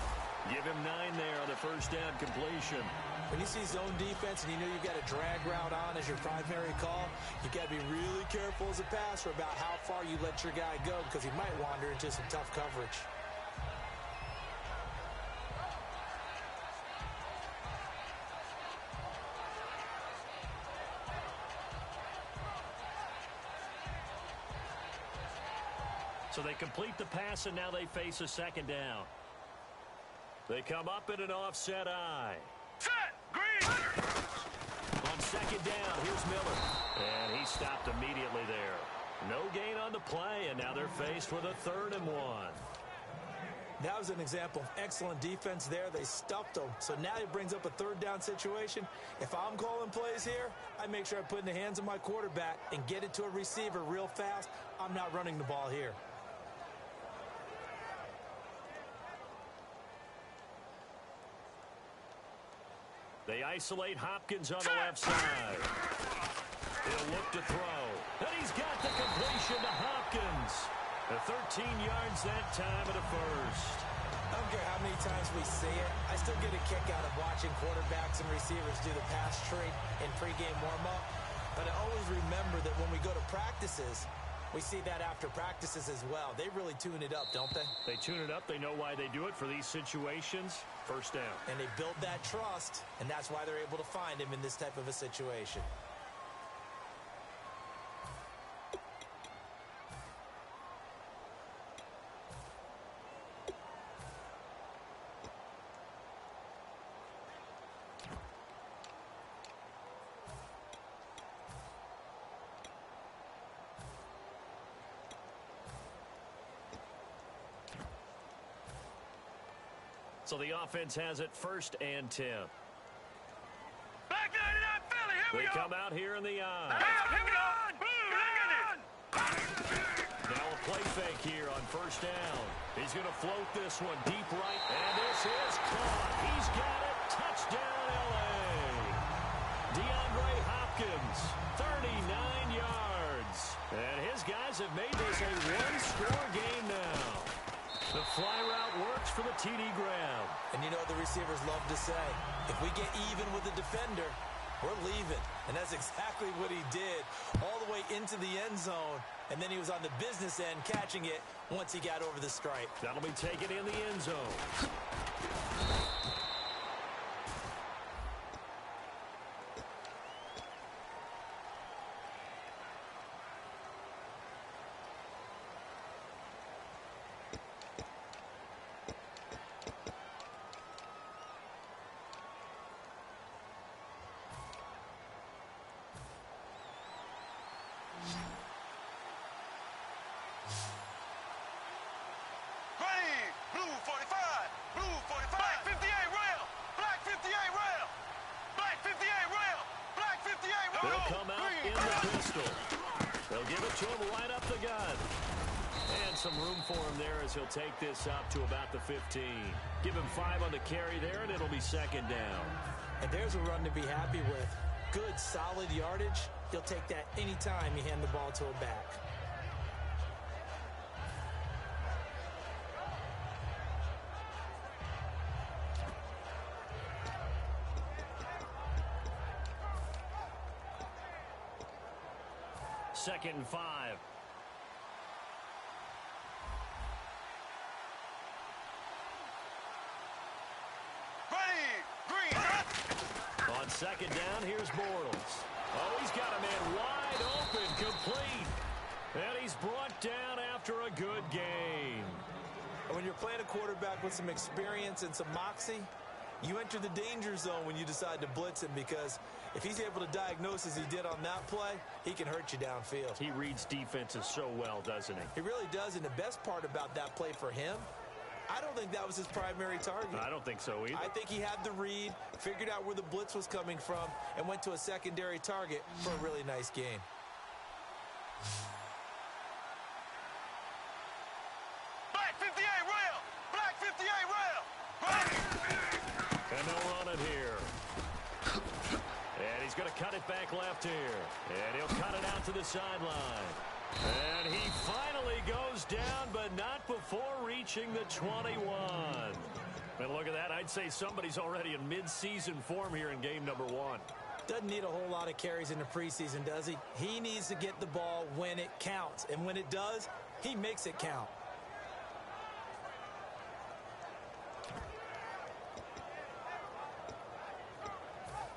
Give him 9 there on the 1st down completion. When you see zone defense and you know you've got a drag route on as your primary call, you've got to be really careful as a passer about how far you let your guy go because he might wander into some tough coverage. So they complete the pass, and now they face a 2nd down. They come up in an offset eye. Set. Green. On 2nd down, here's Miller. And he stopped immediately there. No gain on the play, and now they're faced with a 3rd and 1. That was an example of excellent defense there. They stuffed them. So now it brings up a 3rd down situation. If I'm calling plays here, I make sure I put it in the hands of my quarterback and get it to a receiver real fast. I'm not running the ball here. They isolate Hopkins on the left side. He'll look to throw. And he's got the completion to Hopkins. The 13 yards that time at a first. I don't care how many times we see it. I still get a kick out of watching quarterbacks and receivers do the pass tree in pregame warm-up. But I always remember that when we go to practices, we see that after practices as well. They really tune it up, don't they? They tune it up. They know why they do it for these situations. 1st down. And they build that trust, and that's why they're able to find him in this type of a situation. So the offense has it 1st and 10. Back 99 Philly. Here we They go. come out here in the eye. Here we go. Now a play fake here on 1st down. He's going to float this one deep right. And this is caught. He's got it. Touchdown, L.A. DeAndre Hopkins, 39 yards. And his guys have made this a one-score game now. The fly route works for the TD grab. And you know what the receivers love to say? If we get even with the defender, we're leaving. And that's exactly what he did, all the way into the end zone. And then he was on the business end catching it once he got over the stripe. That'll be taken in the end zone. They'll come out in the pistol. They'll give it to him right up the gut. And some room for him there as he'll take this up to about the 15. Give him 5 on the carry there, and it'll be second down. And there's a run to be happy with. Good, solid yardage. He'll take that anytime you hand the ball to a back. Second and 5. On second down, here's Bortles. Oh, he's got a man wide open, complete. And he's brought down after a good game. When you're playing a quarterback with some experience and some moxie, you enter the danger zone when you decide to blitz him, because if he's able to diagnose as he did on that play, he can hurt you downfield. He reads defenses so well, doesn't he? He really does, and the best part about that play for him, I don't think that was his primary target. I don't think so either. I think he had the read, figured out where the blitz was coming from, and went to a secondary target for a really nice game. Black 58 rail! Black 58 rail! And they'll run it here. And he's going to cut it back left here. And he'll cut it out to the sideline. And he finally goes down, but not before reaching the 21. And look at that. I'd say somebody's already in mid-season form here in game number 1. Doesn't need a whole lot of carries in the preseason, does he? He needs to get the ball when it counts. And when it does, he makes it count.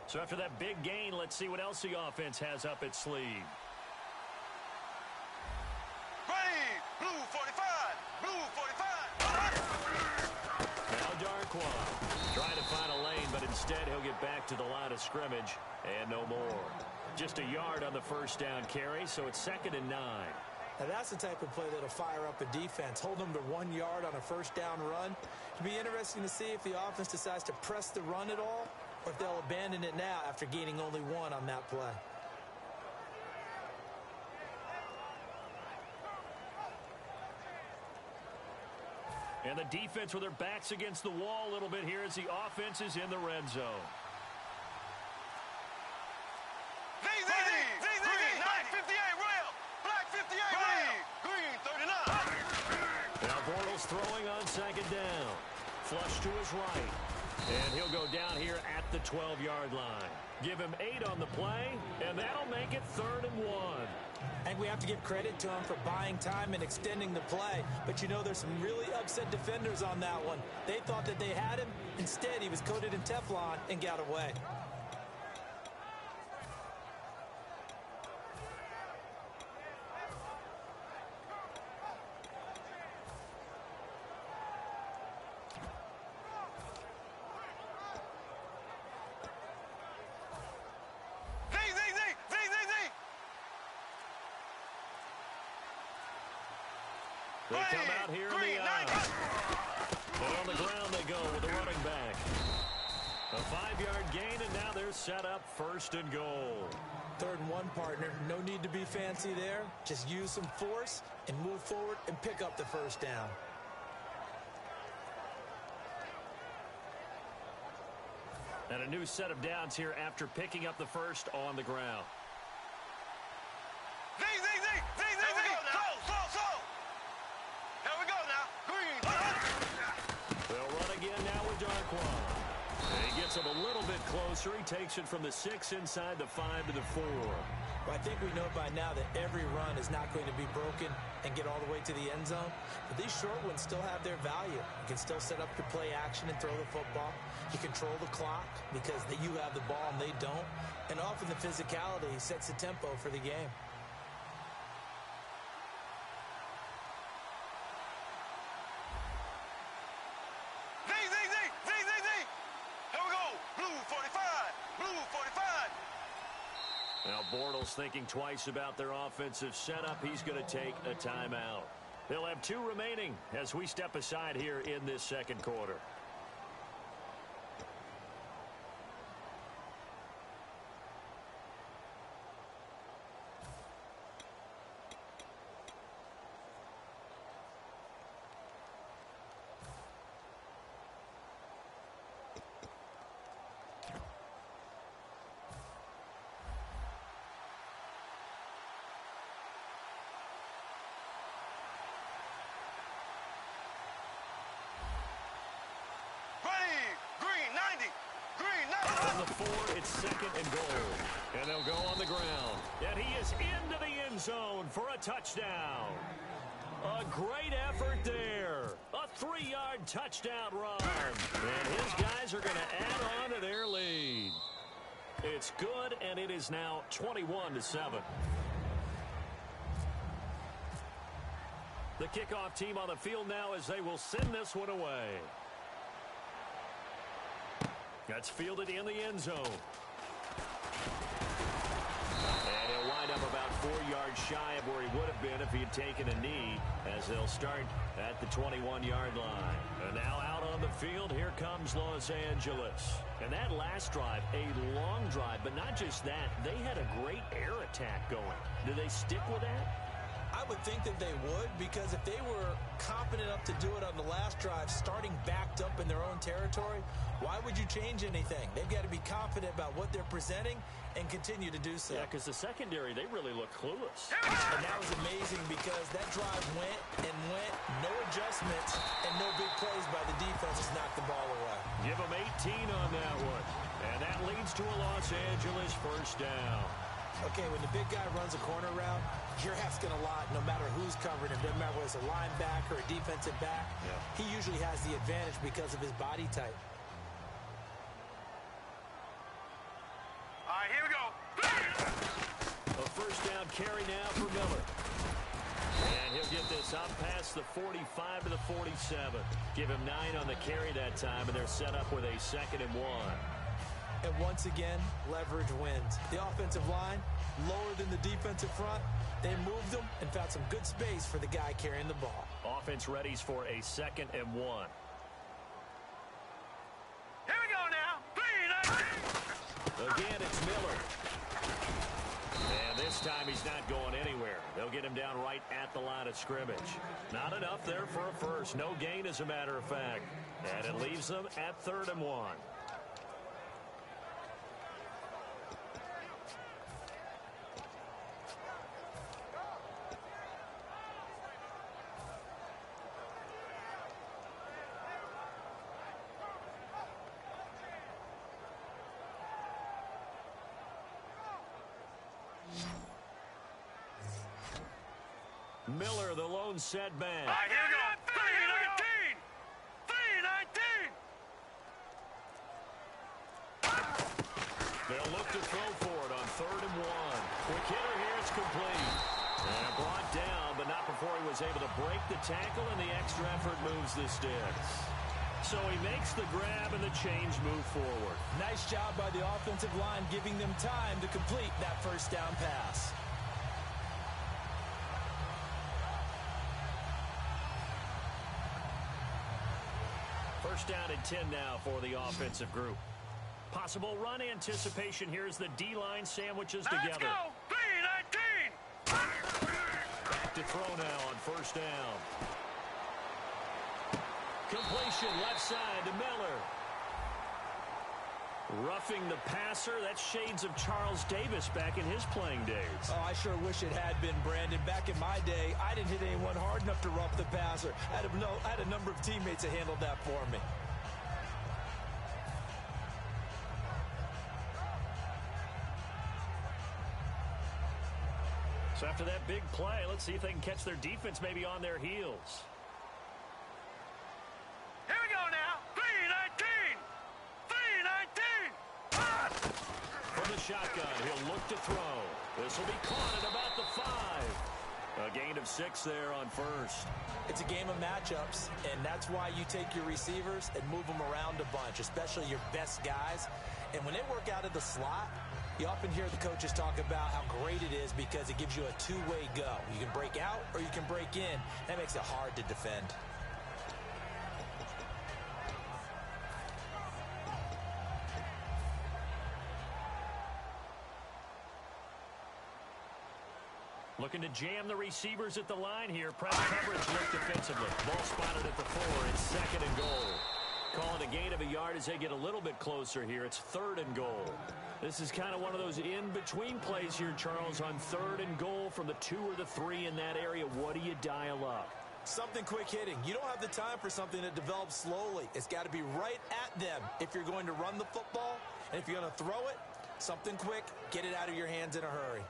So after that big gain, let's see what else the offense has up its sleeve. Ready! Blue 45! Blue 45! Now Darquan trying to find a lane, but instead he'll get back to the line of scrimmage and no more. Just a yard on the first down carry, so it's 2nd and 9. Now that's the type of play that'll fire up a defense. Hold them to 1 yard on a first down run. It'll be interesting to see if the offense decides to press the run at all, or if they'll abandon it now after gaining only 1 on that play. And the defense with their backs against the wall a little bit here as the offense is in the red zone. Black 58 rail! Black 58 rail! Green 39! Now Bortles throwing on second down. Flush to his right. And he'll go down here at the 12-yard line. Give him 8 on the play, and that'll make it 3rd and 1. And we have to give credit to him for buying time and extending the play. But you know, there's some really upset defenders on that one. They thought that they had him. Instead, he was coated in Teflon and got away. They come out here in the aisle. And on the ground they go with the running back. A 5-yard gain, and now they're set up 1st and goal. 3rd and 1, partner. No need to be fancy there. Just use some force and move forward and pick up the first down. And a new set of downs here after picking up the first on the ground. him a little bit closer. He takes it from the 6 inside the 5 to the 4. Well, I think we know by now that every run is not going to be broken and get all the way to the end zone. But these short ones still have their value. You can still set up your play action and throw the football. You control the clock because you have the ball and they don't. And often the physicality sets the tempo for the game. Now Bortles thinking twice about their offensive setup. He's going to take a timeout. They'll have 2 remaining as we step aside here in this second quarter. On the 4, it's 2nd and goal. And they'll go on the ground. And he is into the end zone for a touchdown. A great effort there. A 3-yard touchdown run. And his guys are going to add on to their lead. It's good, and it is now 21-7. The kickoff team on the field now as they will send this one away. That's fielded in the end zone. And he'll wind up about 4 yards shy of where he would have been if he had taken a knee, as they'll start at the 21-yard line. And now out on the field, here comes Los Angeles. And that last drive, a long drive, but not just that, they had a great air attack going. Do they stick with that? I would think that they would, because if they were competent enough to do it on the last drive, starting backed up in their own territory, why would you change anything? They've got to be confident about what they're presenting and continue to do so. Yeah, because the secondary, they really look clueless. And that was amazing because that drive went and went, no adjustments, and no big plays by the defense to knock the ball away. Give them 18 on that one. And that leads to a Los Angeles first down. Okay, when the big guy runs a corner route, you're asking a lot no matter who's covering him. Doesn't matter whether it's a linebacker or a defensive back. Yeah. He usually has the advantage because of his body type. All right, here we go. A first down carry now for Miller. And he'll get this up past the 45 to the 47. Give him 9 on the carry that time, and they're set up with a 2nd and 1. And once again, leverage wins. The offensive line, lower than the defensive front. They moved them and found some good space for the guy carrying the ball. Offense readies for a 2nd and 1. Here we go now. 3-9. Again, it's Miller. And this time he's not going anywhere. They'll get him down right at the line of scrimmage. Not enough there for a first. No gain, as a matter of fact. And it leaves them at 3rd and 1. Miller, the lone setback. All right, here we go. 3-19. 3-19. They'll look to throw for it on 3rd and 1. Quick hitter here, it's complete. And brought down, but not before he was able to break the tackle, and the extra effort moves the sticks. So he makes the grab, and the chains move forward. Nice job by the offensive line, giving them time to complete that first down pass. First down and 10 now for the offensive group. Possible run anticipation. Here's the D-line sandwiches together. Let's go. 3-19. Back to throw now on first down. Completion left side to Miller. Roughing the passer. That's shades of Charles Davis back in his playing days. Oh, I sure wish it had been, Brandon. Back in my day, I didn't hit anyone hard enough to rough the passer. I had a number of teammates that handled that for me. after that big play. Let's see if they can catch their defense maybe on their heels. Here we go now. 3-19. 3-19. From the shotgun, he'll look to throw. This will be caught at about the 5. A gain of 6 there on first. It's a game of matchups, and that's why you take your receivers and move them around a bunch, especially your best guys. And when they work out of the slot, you often hear the coaches talk about how great it is because it gives you a two-way go. You can break out or you can break in. That makes it hard to defend. Looking to jam the receivers at the line here. Press coverage look defensively. Ball spotted at the 4. It's 2nd and goal. Calling a gain of a yard as they get a little bit closer here. It's 3rd and goal. This is kind of one of those in-between plays here, Charles, on 3rd and goal from the 2 or the 3 in that area. What do you dial up? Something quick hitting. You don't have the time for something that develops slowly. It's got to be right at them if you're going to run the football. And if you're going to throw it, something quick, get it out of your hands in a hurry.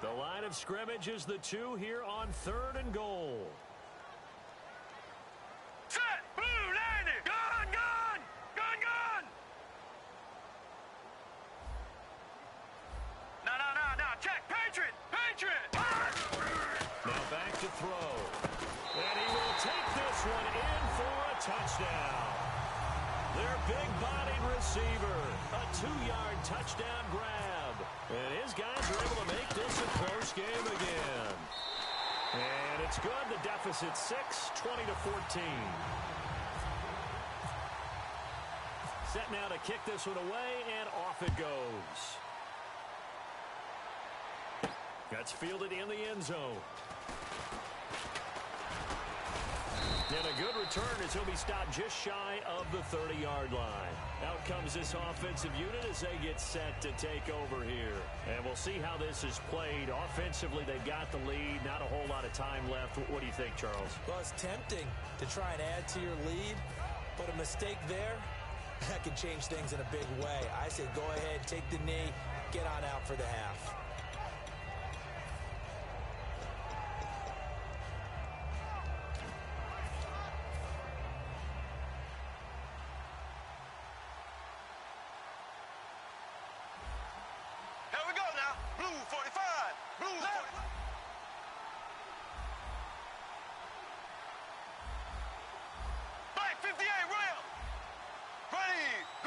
The line of scrimmage is the 2 here on 3rd and goal. Set. Blue 90. Gun, gun. Gun, gun. No. Check. Patriot. Patriot. Now back to throw. And he will take this one in for a touchdown. Their big-bodied receiver. A 2-yard touchdown grab. And his guys are able to make this a close game again. And it's good. The deficit 6, 20-14. Set now to kick this one away, and off it goes. That's fielded in the end zone. And a good return as he'll be stopped just shy of the 30-yard line. Out comes this offensive unit as they get set to take over here. And we'll see how this is played. Offensively, they've got the lead. Not a whole lot of time left. What do you think, Charles? Well, it's tempting to try and add to your lead, but a mistake there, that can change things in a big way. I say go ahead, take the knee, get on out for the half.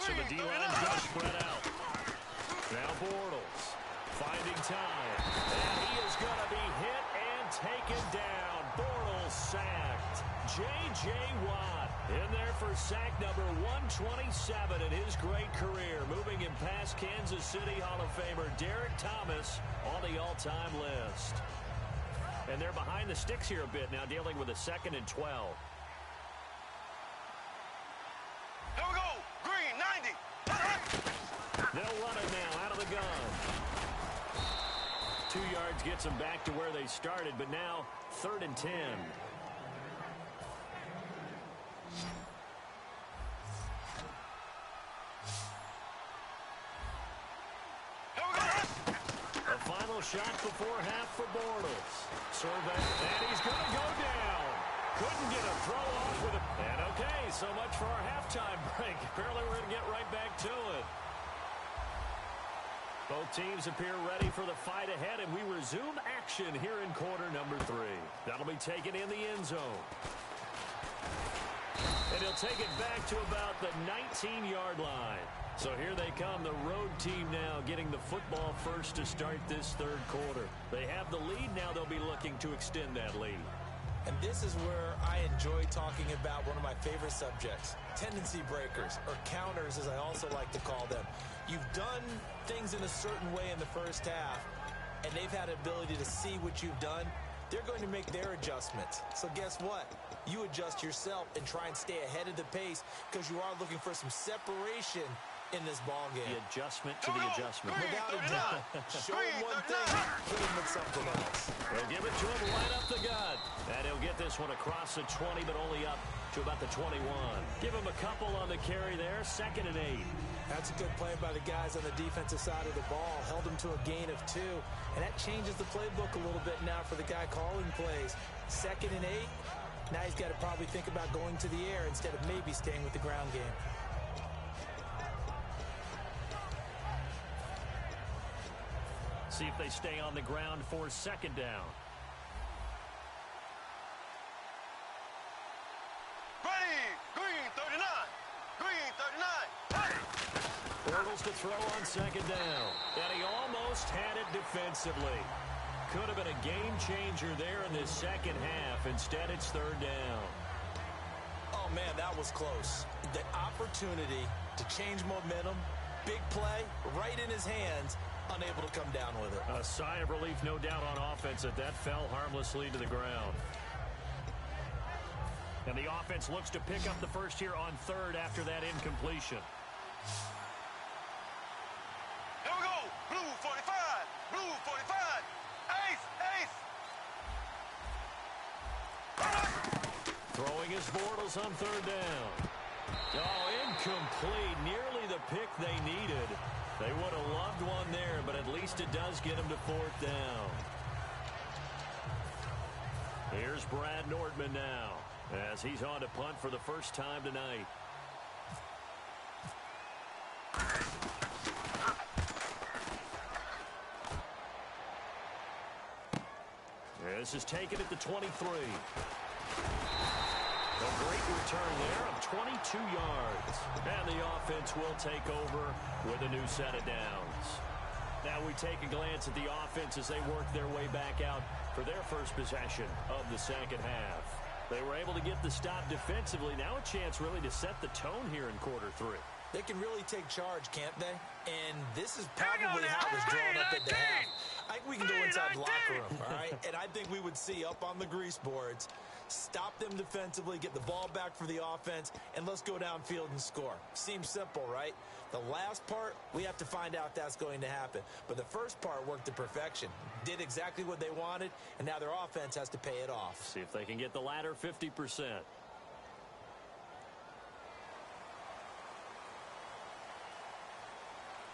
So the D-line does spread out. Now Bortles finding time. And he is going to be hit and taken down. Bortles sacked. J.J. Watt in there for sack number 127 in his great career. Moving him past Kansas City Hall of Famer Derek Thomas on the all-time list. And they're behind the sticks here a bit now, dealing with a 2nd and 12. Here we go. Green, 90. They'll run it now out of the gun. 2 yards gets them back to where they started, but now 3rd and 10. A final shot before half for Bortles. Survey, and he's going to go down. Couldn't get a throw off with it. And okay, so much for our halftime break. Apparently we're going to get right back to it. Both teams appear ready for the fight ahead, and we resume action here in quarter number 3. That'll be taken in the end zone. And he'll take it back to about the 19-yard line. So here they come, the road team now getting the football first to start this 3rd quarter. They have the lead now. They'll be looking to extend that lead. And this is where I enjoy talking about one of my favorite subjects, tendency breakers, or counters as I also like to call them. You've done things in a certain way in the first half, and they've had the ability to see what you've done. They're going to make their adjustments. So guess what? You adjust yourself and try and stay ahead of the pace because you are looking for some separation in this ball game. The adjustment to the adjustment. Without a doubt. Show him one thing, hit him with something else. They'll give it to him right up the gut. And he'll get this one across the 20, but only up to about the 21. Give him a couple on the carry there, 2nd and 8. That's a good play by the guys on the defensive side of the ball. Held him to a gain of 2. And that changes the playbook a little bit now for the guy calling plays. 2nd and 8. Now he's got to probably think about going to the air instead of maybe staying with the ground game. See if they stay on the ground for 2nd down. Ready, green 39. Green 39. Hey! Bortles to throw on 2nd down. And he almost had it defensively. Could have been a game changer there in this 2nd half. Instead, it's 3rd down. Oh, man, that was close. The opportunity to change momentum, big play, right in his hands, unable to come down with it. A sigh of relief, no doubt, on offense that fell harmlessly to the ground. And the offense looks to pick up the first here on 3rd after that incompletion. Here we go. Blue 45. Blue 45. Ace. Throwing his Bortles on 3rd down. Oh, incomplete. Nearly the pick they needed. They would have loved one there, but at least it does get them to 4th down. Here's Brad Nordman now, as he's on to punt for the first time tonight. This is taken at the 23. A great return there of 22 yards. And the offense will take over with a new set of downs. Now we take a glance at the offense as they work their way back out for their first possession of the 2nd half. They were able to get the stop defensively. Now a chance really to set the tone here in quarter 3. They can really take charge, can't they? And this is probably how it was drawn up at the half. I think we can go inside the locker room, all right? And I think we would see up on the grease boards, stop them defensively, get the ball back for the offense, and let's go downfield and score. Seems simple, right? The last part, we have to find out that's going to happen. But the first part worked to perfection. Did exactly what they wanted, and now their offense has to pay it off. See if they can get the latter 50%.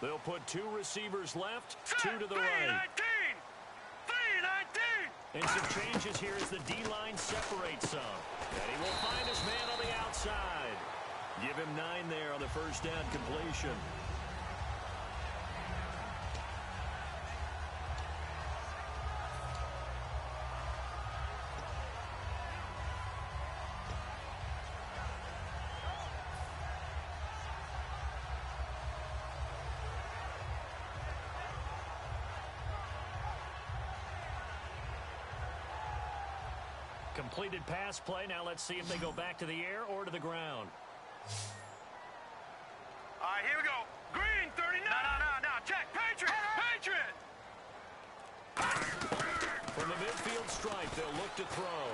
They'll put 2 receivers left, 2 to the right. 3-19. And some changes here as the D-line separates some. And he will find his man on the outside. Give him 9 there on the first down completion. Completed pass play. Now let's see if they go back to the air or to the ground. All right, here we go. Green 39. No. Check. Patriot. From the midfield stripe, they'll look to throw.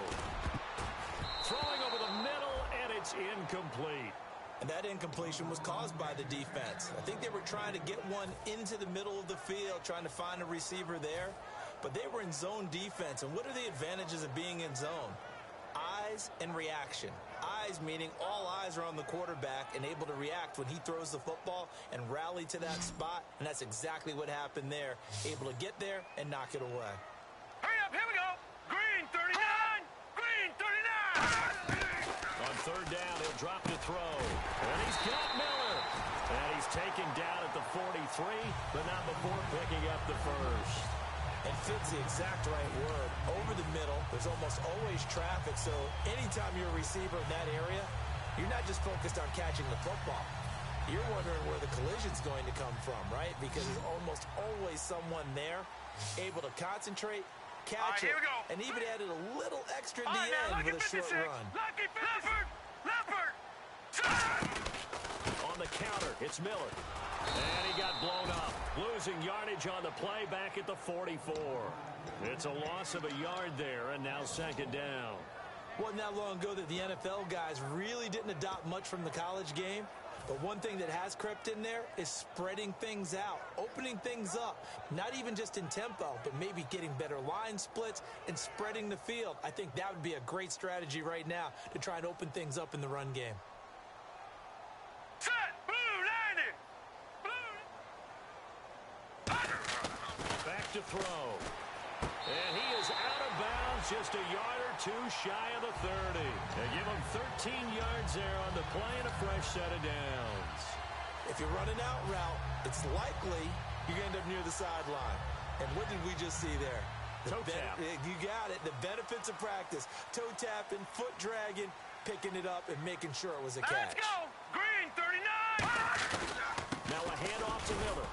Throwing over the middle, and it's incomplete. And that incompletion was caused by the defense. I think they were trying to get one into the middle of the field, trying to find a receiver there. But they were in zone defense. And what are the advantages of being in zone? Eyes and reaction. Eyes meaning all eyes are on the quarterback and able to react when he throws the football and rally to that spot. And that's exactly what happened there. Able to get there and knock it away. Hurry up, here we go. Green 39. Green 39. On 3rd down, he'll drop to throw. And he's got Miller. And he's taken down at the 43, but not before picking up the first. And fits the exact right word. Over the middle, there's almost always traffic, so anytime you're a receiver in that area, you're not just focused on catching the football. You're wondering where the collision's going to come from, right? Because there's almost always someone there able to concentrate, catch it, and even added a little extra at the end with a short run. Lucky Leffert. On the counter, it's Miller. And he got blown up, losing yardage on the play back at the 44. It's a loss of a yard there, and now 2nd down. Wasn't that long ago that the NFL guys really didn't adopt much from the college game. But one thing that has crept in there is spreading things out, opening things up, not even just in tempo, but maybe getting better line splits and spreading the field. I think that would be a great strategy right now to try and open things up in the run game. Set, blue, landing. Back to throw. And he is out of bounds, just a yard or two shy of the 30. They give him 13 yards there on the play and a fresh set of downs. If you're running out route, it's likely you're going to end up near the sideline. And what did we just see there? Toe tap. You got it. The benefits of practice. Toe tapping, foot dragging, picking it up, and making sure it was a catch. Let's go. Green, 39. Now a handoff to Miller.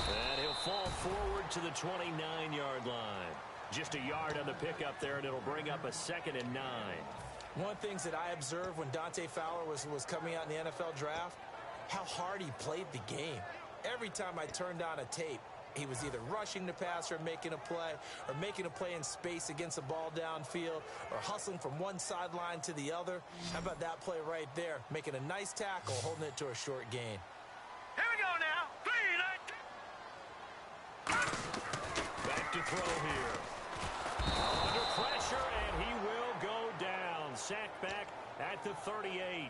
And he'll fall forward to the 29-yard line. Just a yard on the pickup there, and it'll bring up a 2nd and 9. One of the things that I observed when Dante Fowler was coming out in the NFL draft, how hard he played the game. Every time I turned on a tape, he was either rushing the passer and making a play, or making a play in space against a ball downfield, or hustling from one sideline to the other. How about that play right there? Making a nice tackle, holding it to a short gain. Here we go now. Back to throw here. Under pressure, and he will go down. Sacked back at the 38.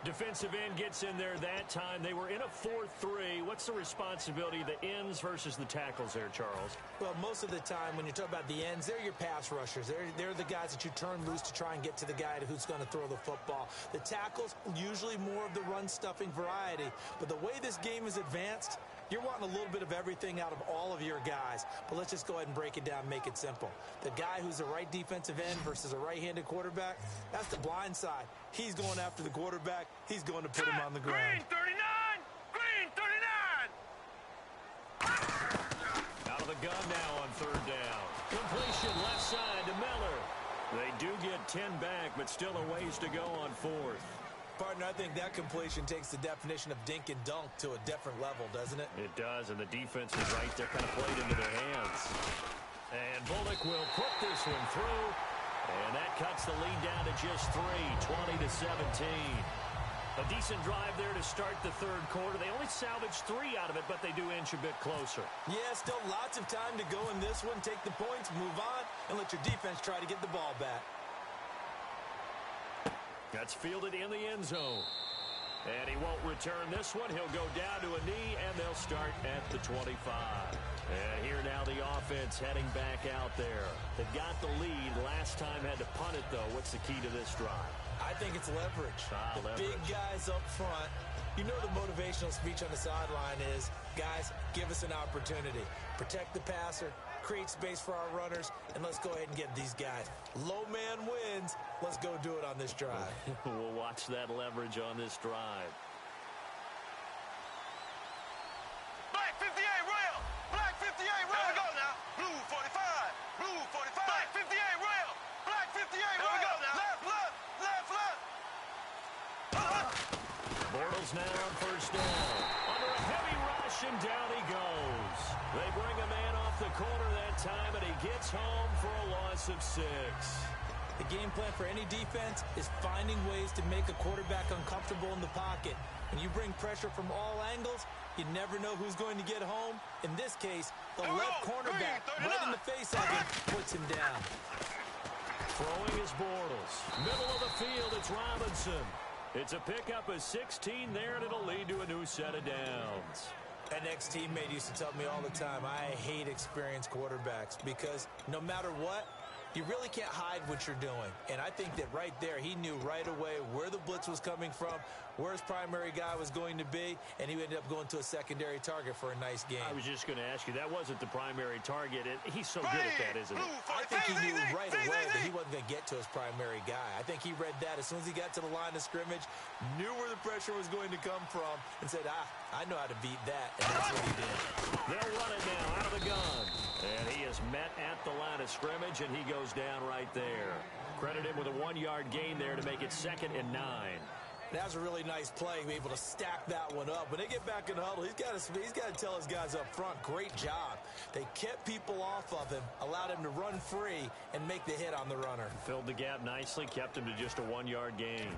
Defensive end gets in there that time. They were in a 4-3. What's the responsibility of the ends versus the tackles there, Charles? Well, most of the time when you talk about the ends, they're your pass rushers. They're the guys that you turn loose to try and get to the guy who's going to throw the football. The tackles, usually more of the run-stuffing variety. But the way this game is advanced, you're wanting a little bit of everything out of all of your guys. But let's just go ahead and break it down, make it simple. The guy who's a right defensive end versus a right-handed quarterback, that's the blind side. He's going after the quarterback. He's going to put him on the ground. Green, 39. Green, 39. Out of the gun now on 3rd down. Completion left side to Miller. They do get 10 back, but still a ways to go on 4th. Partner, I think that completion takes the definition of dink and dunk to a different level, doesn't it? It does, and the defense is right there, kind of played into their hands. And Bullock will put this one through, and that cuts the lead down to just 3, 20-17. A decent drive there to start the 3rd quarter. They only salvaged 3 out of it, but they do inch a bit closer. Yeah, still lots of time to go in this one. Take the points, move on, and let your defense try to get the ball back. That's fielded in the end zone. And he won't return this one. He'll go down to a knee, and they'll start at the 25. And here now the offense heading back out there. They got the lead. Last time had to punt it, though. What's the key to this drive? I think it's leverage. Leverage. Big guys up front. You know the motivational speech on the sideline is, guys, give us an opportunity. Protect the passer, create space for our runners, and let's go ahead and get these guys. Low man wins. Let's go do it on this drive. We'll watch that leverage on this drive. Black 58 rail. Black 58 rail. Here we go now. Blue 45. Blue 45. Black 58 rail. Black 58 rail. Here we go now. Left, left, left, left. Bortles now on 1st down. Under a heavy rush, and down he goes. They bring a man off the corner that time, and he gets home for a loss of 6. The game plan for any defense is finding ways to make a quarterback uncomfortable in the pocket. When you bring pressure from all angles, you never know who's going to get home. In this case, the left cornerback right in the face of him puts him down. Throwing is Bortles. Middle of the field, it's Robinson. It's a pickup of 16 there, and it'll lead to a new set of downs. An ex-teammate used to tell me all the time, I hate experienced quarterbacks because no matter what, you really can't hide what you're doing. And I think that right there, he knew right away where the blitz was coming from, where his primary guy was going to be, and he ended up going to a secondary target for a nice game. I was just going to ask you, that wasn't the primary target. He's so good at that, isn't he? I think he knew right away that he wasn't going to get to his primary guy. I think he read that as soon as he got to the line of scrimmage, knew where the pressure was going to come from, and said, I know how to beat that, and that's what he did. They'll run it now out of the gun. And he is met at the line of scrimmage, and he goes down right there. Credit him with a 1-yard gain there to make it 2nd and 9. That was a really nice play, be able to stack that one up. When they get back in the huddle, he's got to tell his guys up front, great job. They kept people off of him, allowed him to run free and make the hit on the runner. Filled the gap nicely, kept him to just a 1-yard gain.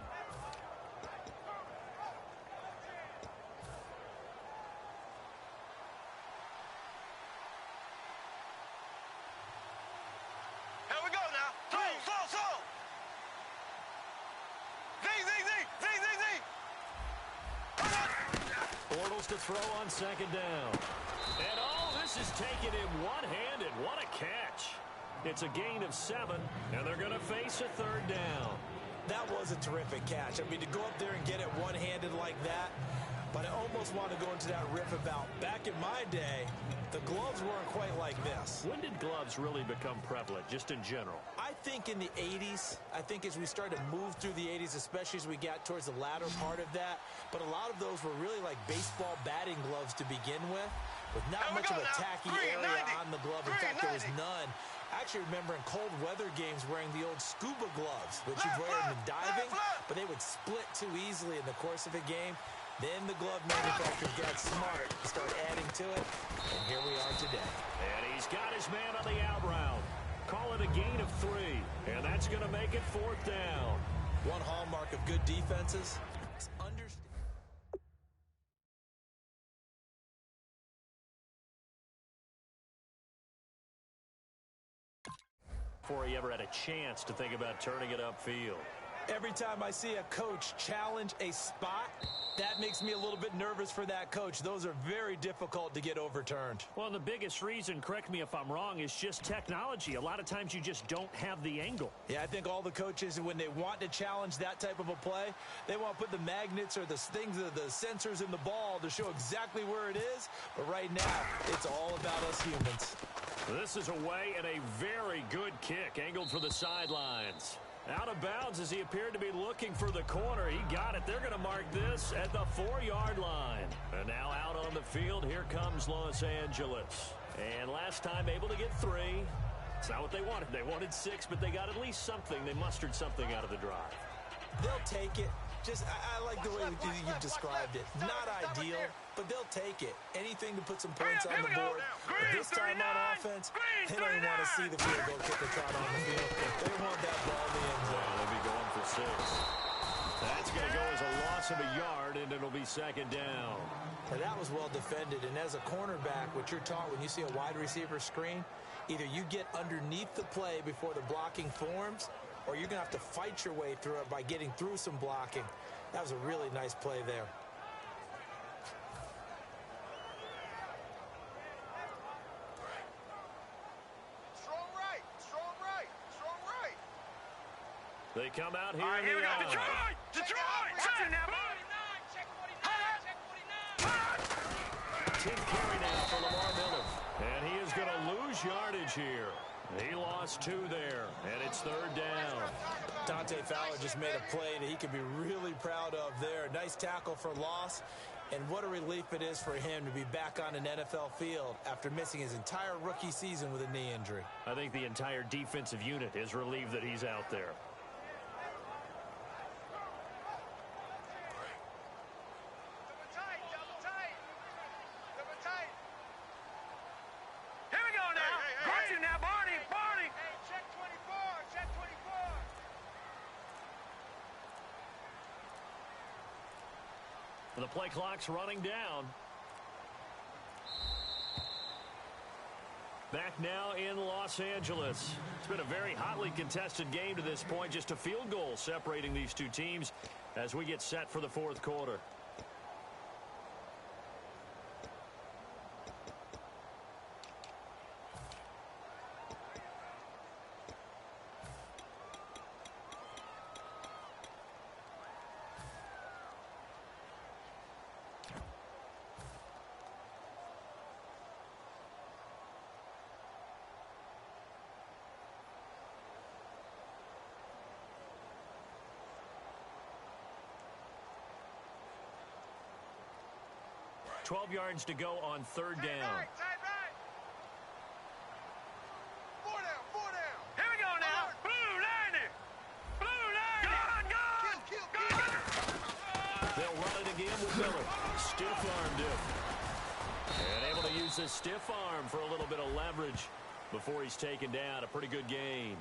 goes to throw on second down. And this is taken in one-handed. What a catch. It's a gain of 7, and they're going to face a third down. That was a terrific catch. I mean, to go up there and get it one-handed like that, but I almost want to go into that riff about back in my day, the gloves weren't quite like this. When did gloves really become prevalent, just in general? I think in the 80s. I think as we started to move through the 80s, especially as we got towards the latter part of that. But a lot of those were really like baseball batting gloves to begin with not much of a tacky area on the glove. In fact, there was none. I actually remember in cold weather games wearing the old scuba gloves, which you'd wear in the diving, but they would split too easily in the course of a game. Then the glove manufacturers got smart and started adding to it, and here we are today. And he's got his man on the out route. Call it a gain of 3, and that's going to make it 4th down. One hallmark of good defenses is understanding. Before he ever had a chance to think about turning it upfield. Every time I see a coach challenge a spot, that makes me a little bit nervous for that coach. Those are very difficult to get overturned. Well, the biggest reason, correct me if I'm wrong, is just technology. A lot of times you just don't have the angle. Yeah, I think all the coaches, when they want to challenge that type of a play, they want to put the magnets or the things, the sensors in the ball to show exactly where it is. But right now, it's all about us humans. This is away and a very good kick, angled for the sidelines. Out of bounds as he appeared to be looking for the corner. He got it. They're going to mark this at the 4-yard line. And now out on the field, here comes Los Angeles. And last time able to get 3. It's not what they wanted. They wanted 6, but they got at least something. They mustered something out of the drive. They'll take it. Just, I like the way you described it. Not ideal, but they'll take it. Anything to put some points on the board. But this time on offense, they don't even want to see the field goal kicker trot on the field. They want that ball in the end zone. They'll be going for 6. That's going to go as a loss of a yard, and it'll be 2nd down. Now, that was well defended, and as a cornerback, what you're taught when you see a wide receiver screen, either you get underneath the play before the blocking forms, or you're going to have to fight your way through it by getting through some blocking. That was a really nice play there. Strong right, strong right, strong right. They come out here. All right, here we go. Detroit! Detroit! Touching now, boy! Check 49, check 49. 10 carry now for Lamar Miller. And he is going to lose yardage here. He lost 2 there, and it's 3rd down. Dante Fowler just made a play that he could be really proud of there. Nice tackle for loss, and what a relief it is for him to be back on an NFL field after missing his entire rookie season with a knee injury. I think the entire defensive unit is relieved that he's out there. The play clock's running down. Back now in Los Angeles. It's been a very hotly contested game to this point. Just a field goal separating these two teams as we get set for the 4th quarter. $12 yards to go on 3rd down. Tight right. 4 down, 4 down. Here we go now. Blue 90. Kill. They'll run it again with Miller. Stiff-armed him. And able to use his stiff arm for a little bit of leverage before he's taken down. A pretty good gain.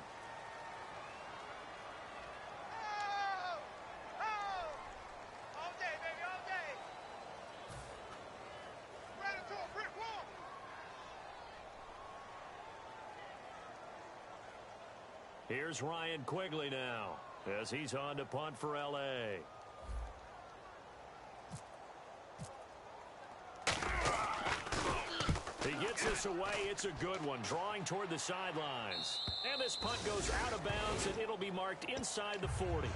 Here's Ryan Quigley now as he's on to punt for L.A. He gets this away. It's a good one, drawing toward the sidelines. And this punt goes out of bounds, and it'll be marked inside the 40.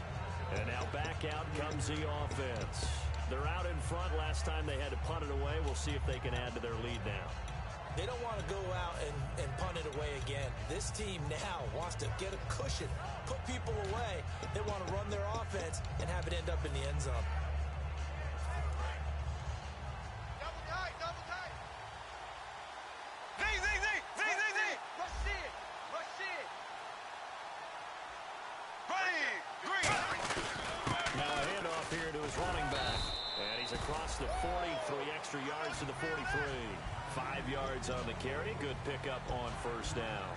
And now back out comes the offense. They're out in front. Last time they had to punt it away. We'll see if they can add to their lead now. They don't want to go out and punt it away again. This team now wants to get a cushion, put people away. They want to run their offense and have it end up in the end zone. Double tight, double tight. Z. Rush in, rush in. Ready, green. Now a handoff here to his running back. And he's across the 40, 3 extra yards to the 43. 5 yards on the carry. Good pickup on first down.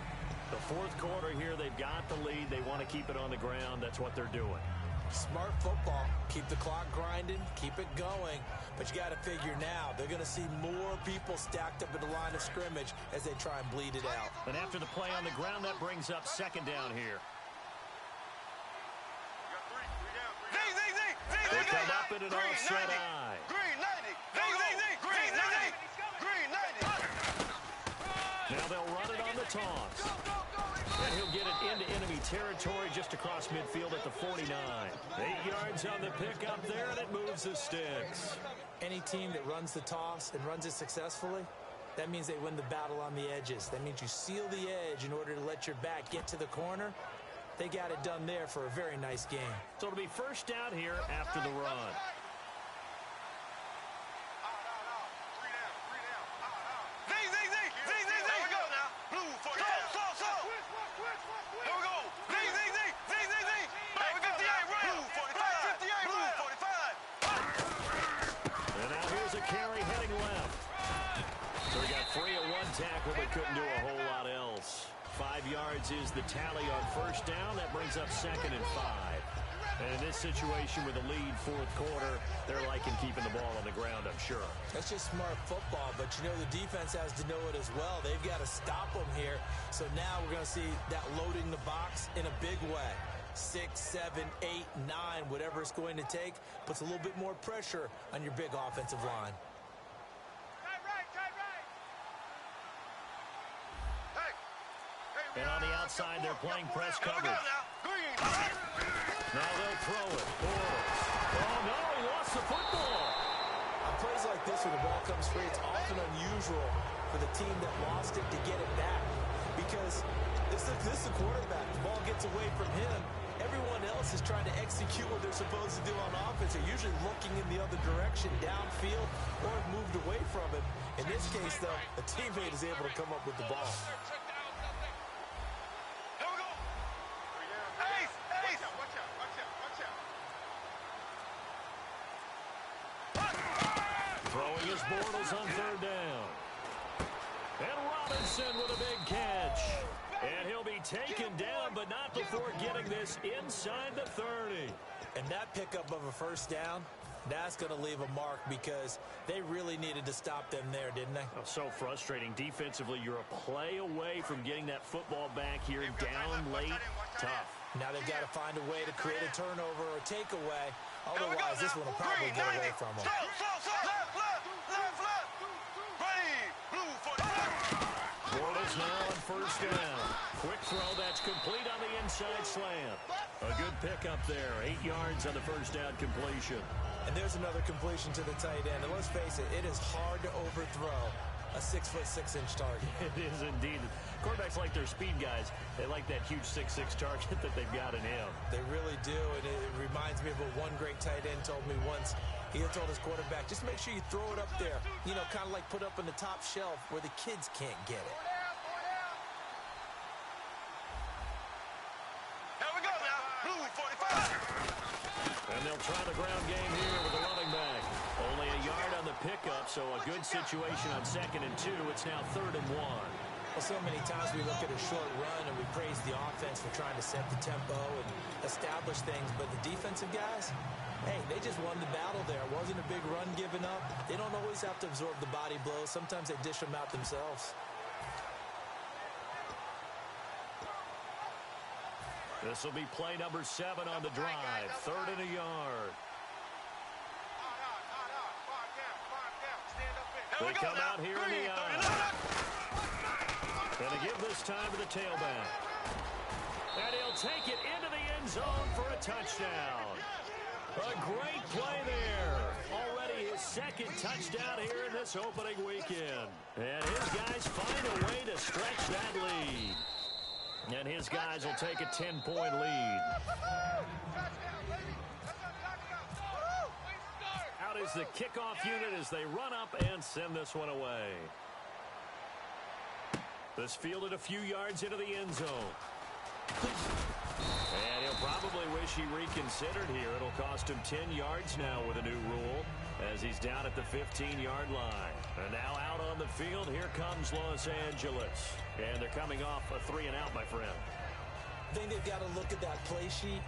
The fourth quarter here, they've got the lead. They want to keep it on the ground. That's what they're doing. Smart football. Keep the clock grinding. Keep it going. But you got to figure now, they're going to see more people stacked up at the line of scrimmage as they try and bleed it out. And after the play on the ground, that brings up second down here. They come up in an offset eye. Green 90. Green 90. Green 90. Now they'll run it on the toss. And he'll get it into enemy territory just across midfield at the 49. 8 yards on the pickup there, and it moves the sticks. Any team that runs the toss and runs it successfully, that means they win the battle on the edges. That means you seal the edge in order to let your back get to the corner. They got it done there for a very nice game. So it'll be first down here after the run. Tackle, but couldn't do a whole lot else. 5 yards is the tally on first down. That brings up second and 5. And in this situation with a lead fourth quarter, they're liking keeping the ball on the ground, I'm sure. That's just smart football, but you know the defense has to know it as well. They've got to stop them here. So now we're going to see that loading the box in a big way. 6, 7, 8, 9, whatever it's going to take, puts a little bit more pressure on your big offensive line. And on the outside, they're playing press coverage. Now they'll throw it. Oh, no, he lost the football. On plays like this where the ball comes free, it's often unusual for the team that lost it to get it back. Because this is the quarterback. The ball gets away from him. Everyone else is trying to execute what they're supposed to do on offense. They're usually looking in the other direction, downfield, or have moved away from him. In this case, though, a teammate is able to come up with the ball. Throwing his Bortles on third down. And Robinson with a big catch. And he'll be taken down, but not before getting this inside the 30. And that pickup of a first down, that's going to leave a mark because they really needed to stop them there, didn't they? Oh, so frustrating. Defensively, you're a play away from getting that football back here down late. Tough. Now they've got to find a way to create a turnover or takeaway. Otherwise, this one will probably get away from them. Bortles now on first down. Quick throw, that's complete on the inside slant. A good pickup there. 8 yards on the first down completion. And there's another completion to the tight end. And let's face it, it is hard to overthrow a 6'6" target. It is indeed. Quarterbacks like their speed guys. They like that huge 6'6" target that they've got in him. They really do, and it reminds me of what one great tight end told me once. He had told his quarterback, just make sure you throw it up there. You know, kind of like put up on the top shelf where the kids can't get it. Here we go now. Blue 45. And they'll try the ground game here with the running back. Only a yard on the pickup, so a good situation on 2nd and 2. It's now 3rd and 1. Well, so many times we look at a short run and we praise the offense for trying to set the tempo and establish things, but the defensive guys, hey, they just won the battle there. It wasn't a big run given up. They don't always have to absorb the body blows. Sometimes they dish them out themselves. This will be play number 7 on the drive. 3rd and a yard. Stand up in. They come out here in the eye. Going to give this time to the tailback. And he'll take it into the end zone for a touchdown. A great play there. Already his second touchdown here in this opening weekend. And his guys find a way to stretch that lead. And his guys will take a 10-point lead. Out is the kickoff unit as they run up and send this one away. This fielded a few yards into the end zone. And he'll probably wish he reconsidered here. It'll cost him 10 yards now with a new rule as he's down at the 15-yard line. And now out on the field, here comes Los Angeles. And they're coming off a 3-and-out, my friend. I think they've got to look at that play sheet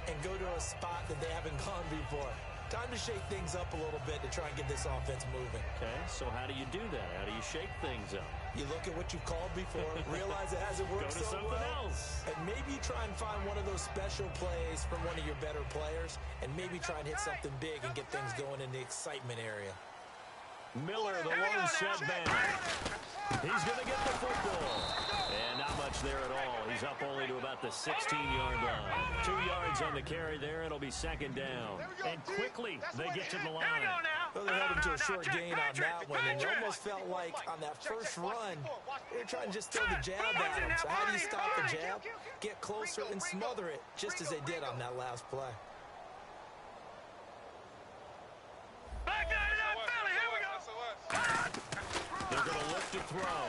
and go to a spot that they haven't gone before. Time to shake things up a little bit to try and get this offense moving. Okay, so how do you do that? How do you shake things up? You look at what you've called before, realize it hasn't worked so well. Go to something else. And maybe try and find one of those special plays from one of your better players, and maybe try and hit something big and get things going in the excitement area. Miller, the lone setback. He's going to get the football. And not much there at all. He's up only to about the 16-yard line. 2 yards on the carry there. It'll be second down. And quickly they get to the line. Well, they held him to a short gain on that one, and it almost felt like on that first run, they were trying to just throw the jab at him. So how do you stop the jab? Get closer and smother it, just as they did on that last play. They're going to lift a throw.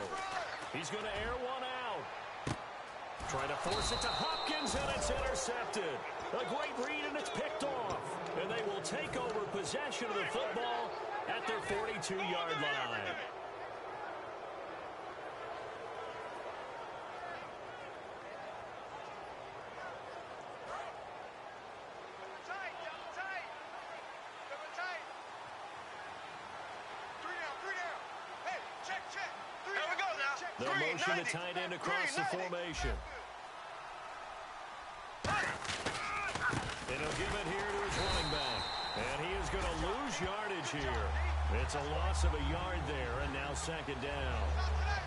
He's going to air one out. Trying to force it to Hopkins, and it's intercepted. A great read, and it's picked off. And they will take over possession of the football at their 42-yard line. They'll motion the tight end across the formation. And he'll give it here to his running back. And he is going to lose yardage here. It's a loss of a yard there, and now second down.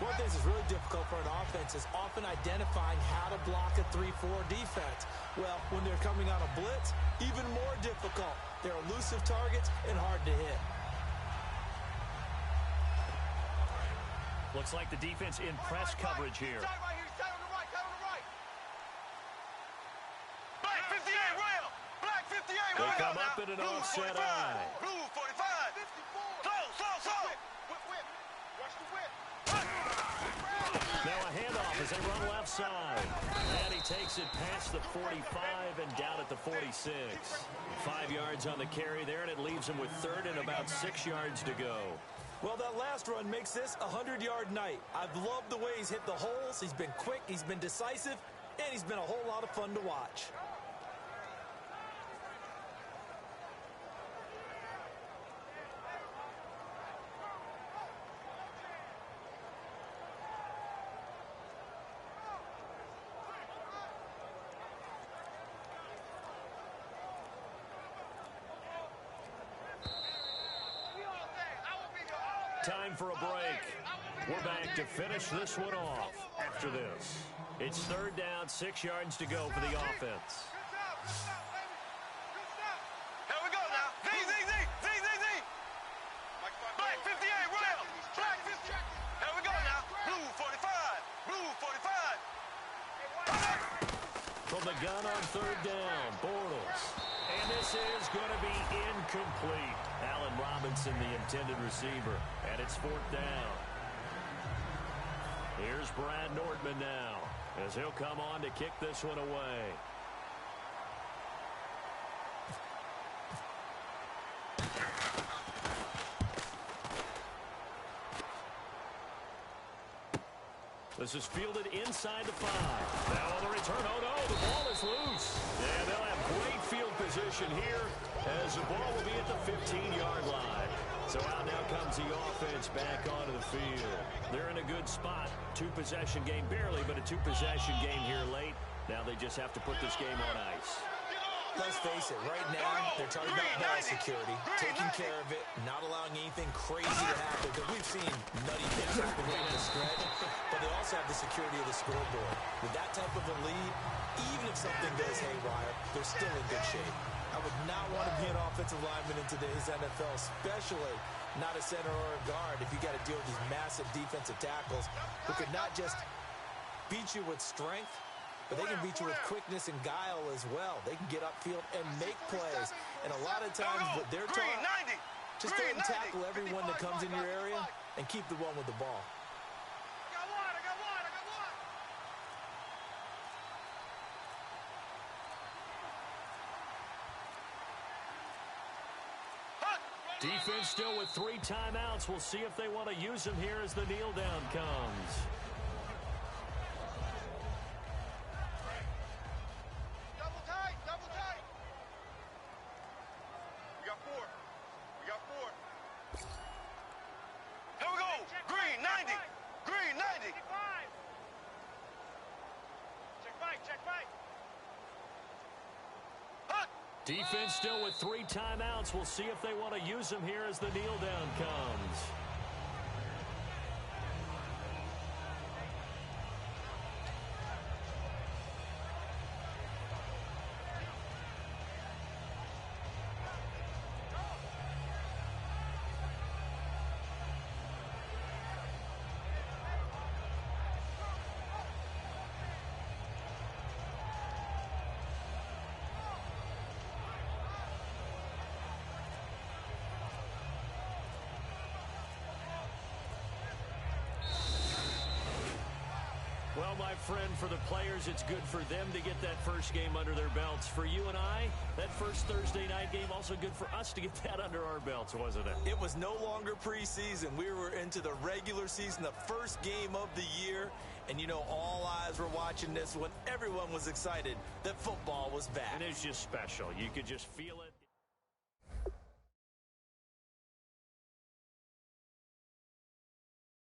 One thing that's really difficult for an offense is often identifying how to block a 3-4 defense. Well, when they're coming on a blitz, even more difficult. They're elusive targets and hard to hit. Looks like the defense in press coverage here. Black 58, rail. Black 58, rail. They come up in an offset eye. Blue 45. Slow. Whip. Watch the whip. Now a handoff as they run left side. And he takes it past the 45 and down at the 46. 5 yards on the carry there, and it leaves him with third and about 6 yards to go. Well, that last run makes this a 100-yard night. I've loved the way he's hit the holes. He's been quick, he's been decisive, and he's been a whole lot of fun to watch. Time for a break. We're back to finish this one off after this. It's third down, 6 yards to go for the offense. Here we go now. Z. Black 58, rail. Black 58. Here we go now. Blue 45. From the gun on third down, Bortles. And this is going to be incomplete. Allen Robinson, the intended receiver, and it's fourth down. Here's Brad Nordman now, as he'll come on to kick this one away. This is fielded inside the 5. Now on the return, oh no, the ball is loose. And they'll have great field position here as the ball will be at the 15-yard line. So out now comes the offense back onto the field. They're in a good spot. 2-possession game, barely, but a 2-possession game here late. Now they just have to put this game on ice. Let's face it, right now, they're talking about ball security, taking care of it, not allowing anything crazy to happen, because we've seen nutty things happen down the stretch, but they also have the security of the scoreboard. With that type of a lead, even if something goes haywire, they're still in good shape. I would not want to be an offensive lineman in today's NFL, especially not a center or a guard, if you got to deal with these massive defensive tackles who could not just beat you with strength, but they can beat you with quickness and guile as well. They can get upfield and make plays. And a lot of times what they're taught, just go ahead and tackle everyone that comes in your area and keep the one with the ball. Defense still with 3 timeouts. We'll see if they want to use them here as the kneel down comes. Double tight, double tight. We got 4. We got 4. Here we go. Green 90. Green 90. Check 5. Check 5. Defense still with 3 timeouts. We'll see if they want to use them here as the kneel down comes. Well, my friend, for the players, it's good for them to get that first game under their belts. For you and I, that first Thursday night game, also good for us to get that under our belts, wasn't it? It was no longer preseason. We were into the regular season, the first game of the year. And, you know, all eyes were watching this when everyone was excited that football was back. And it's just special. You could just feel it.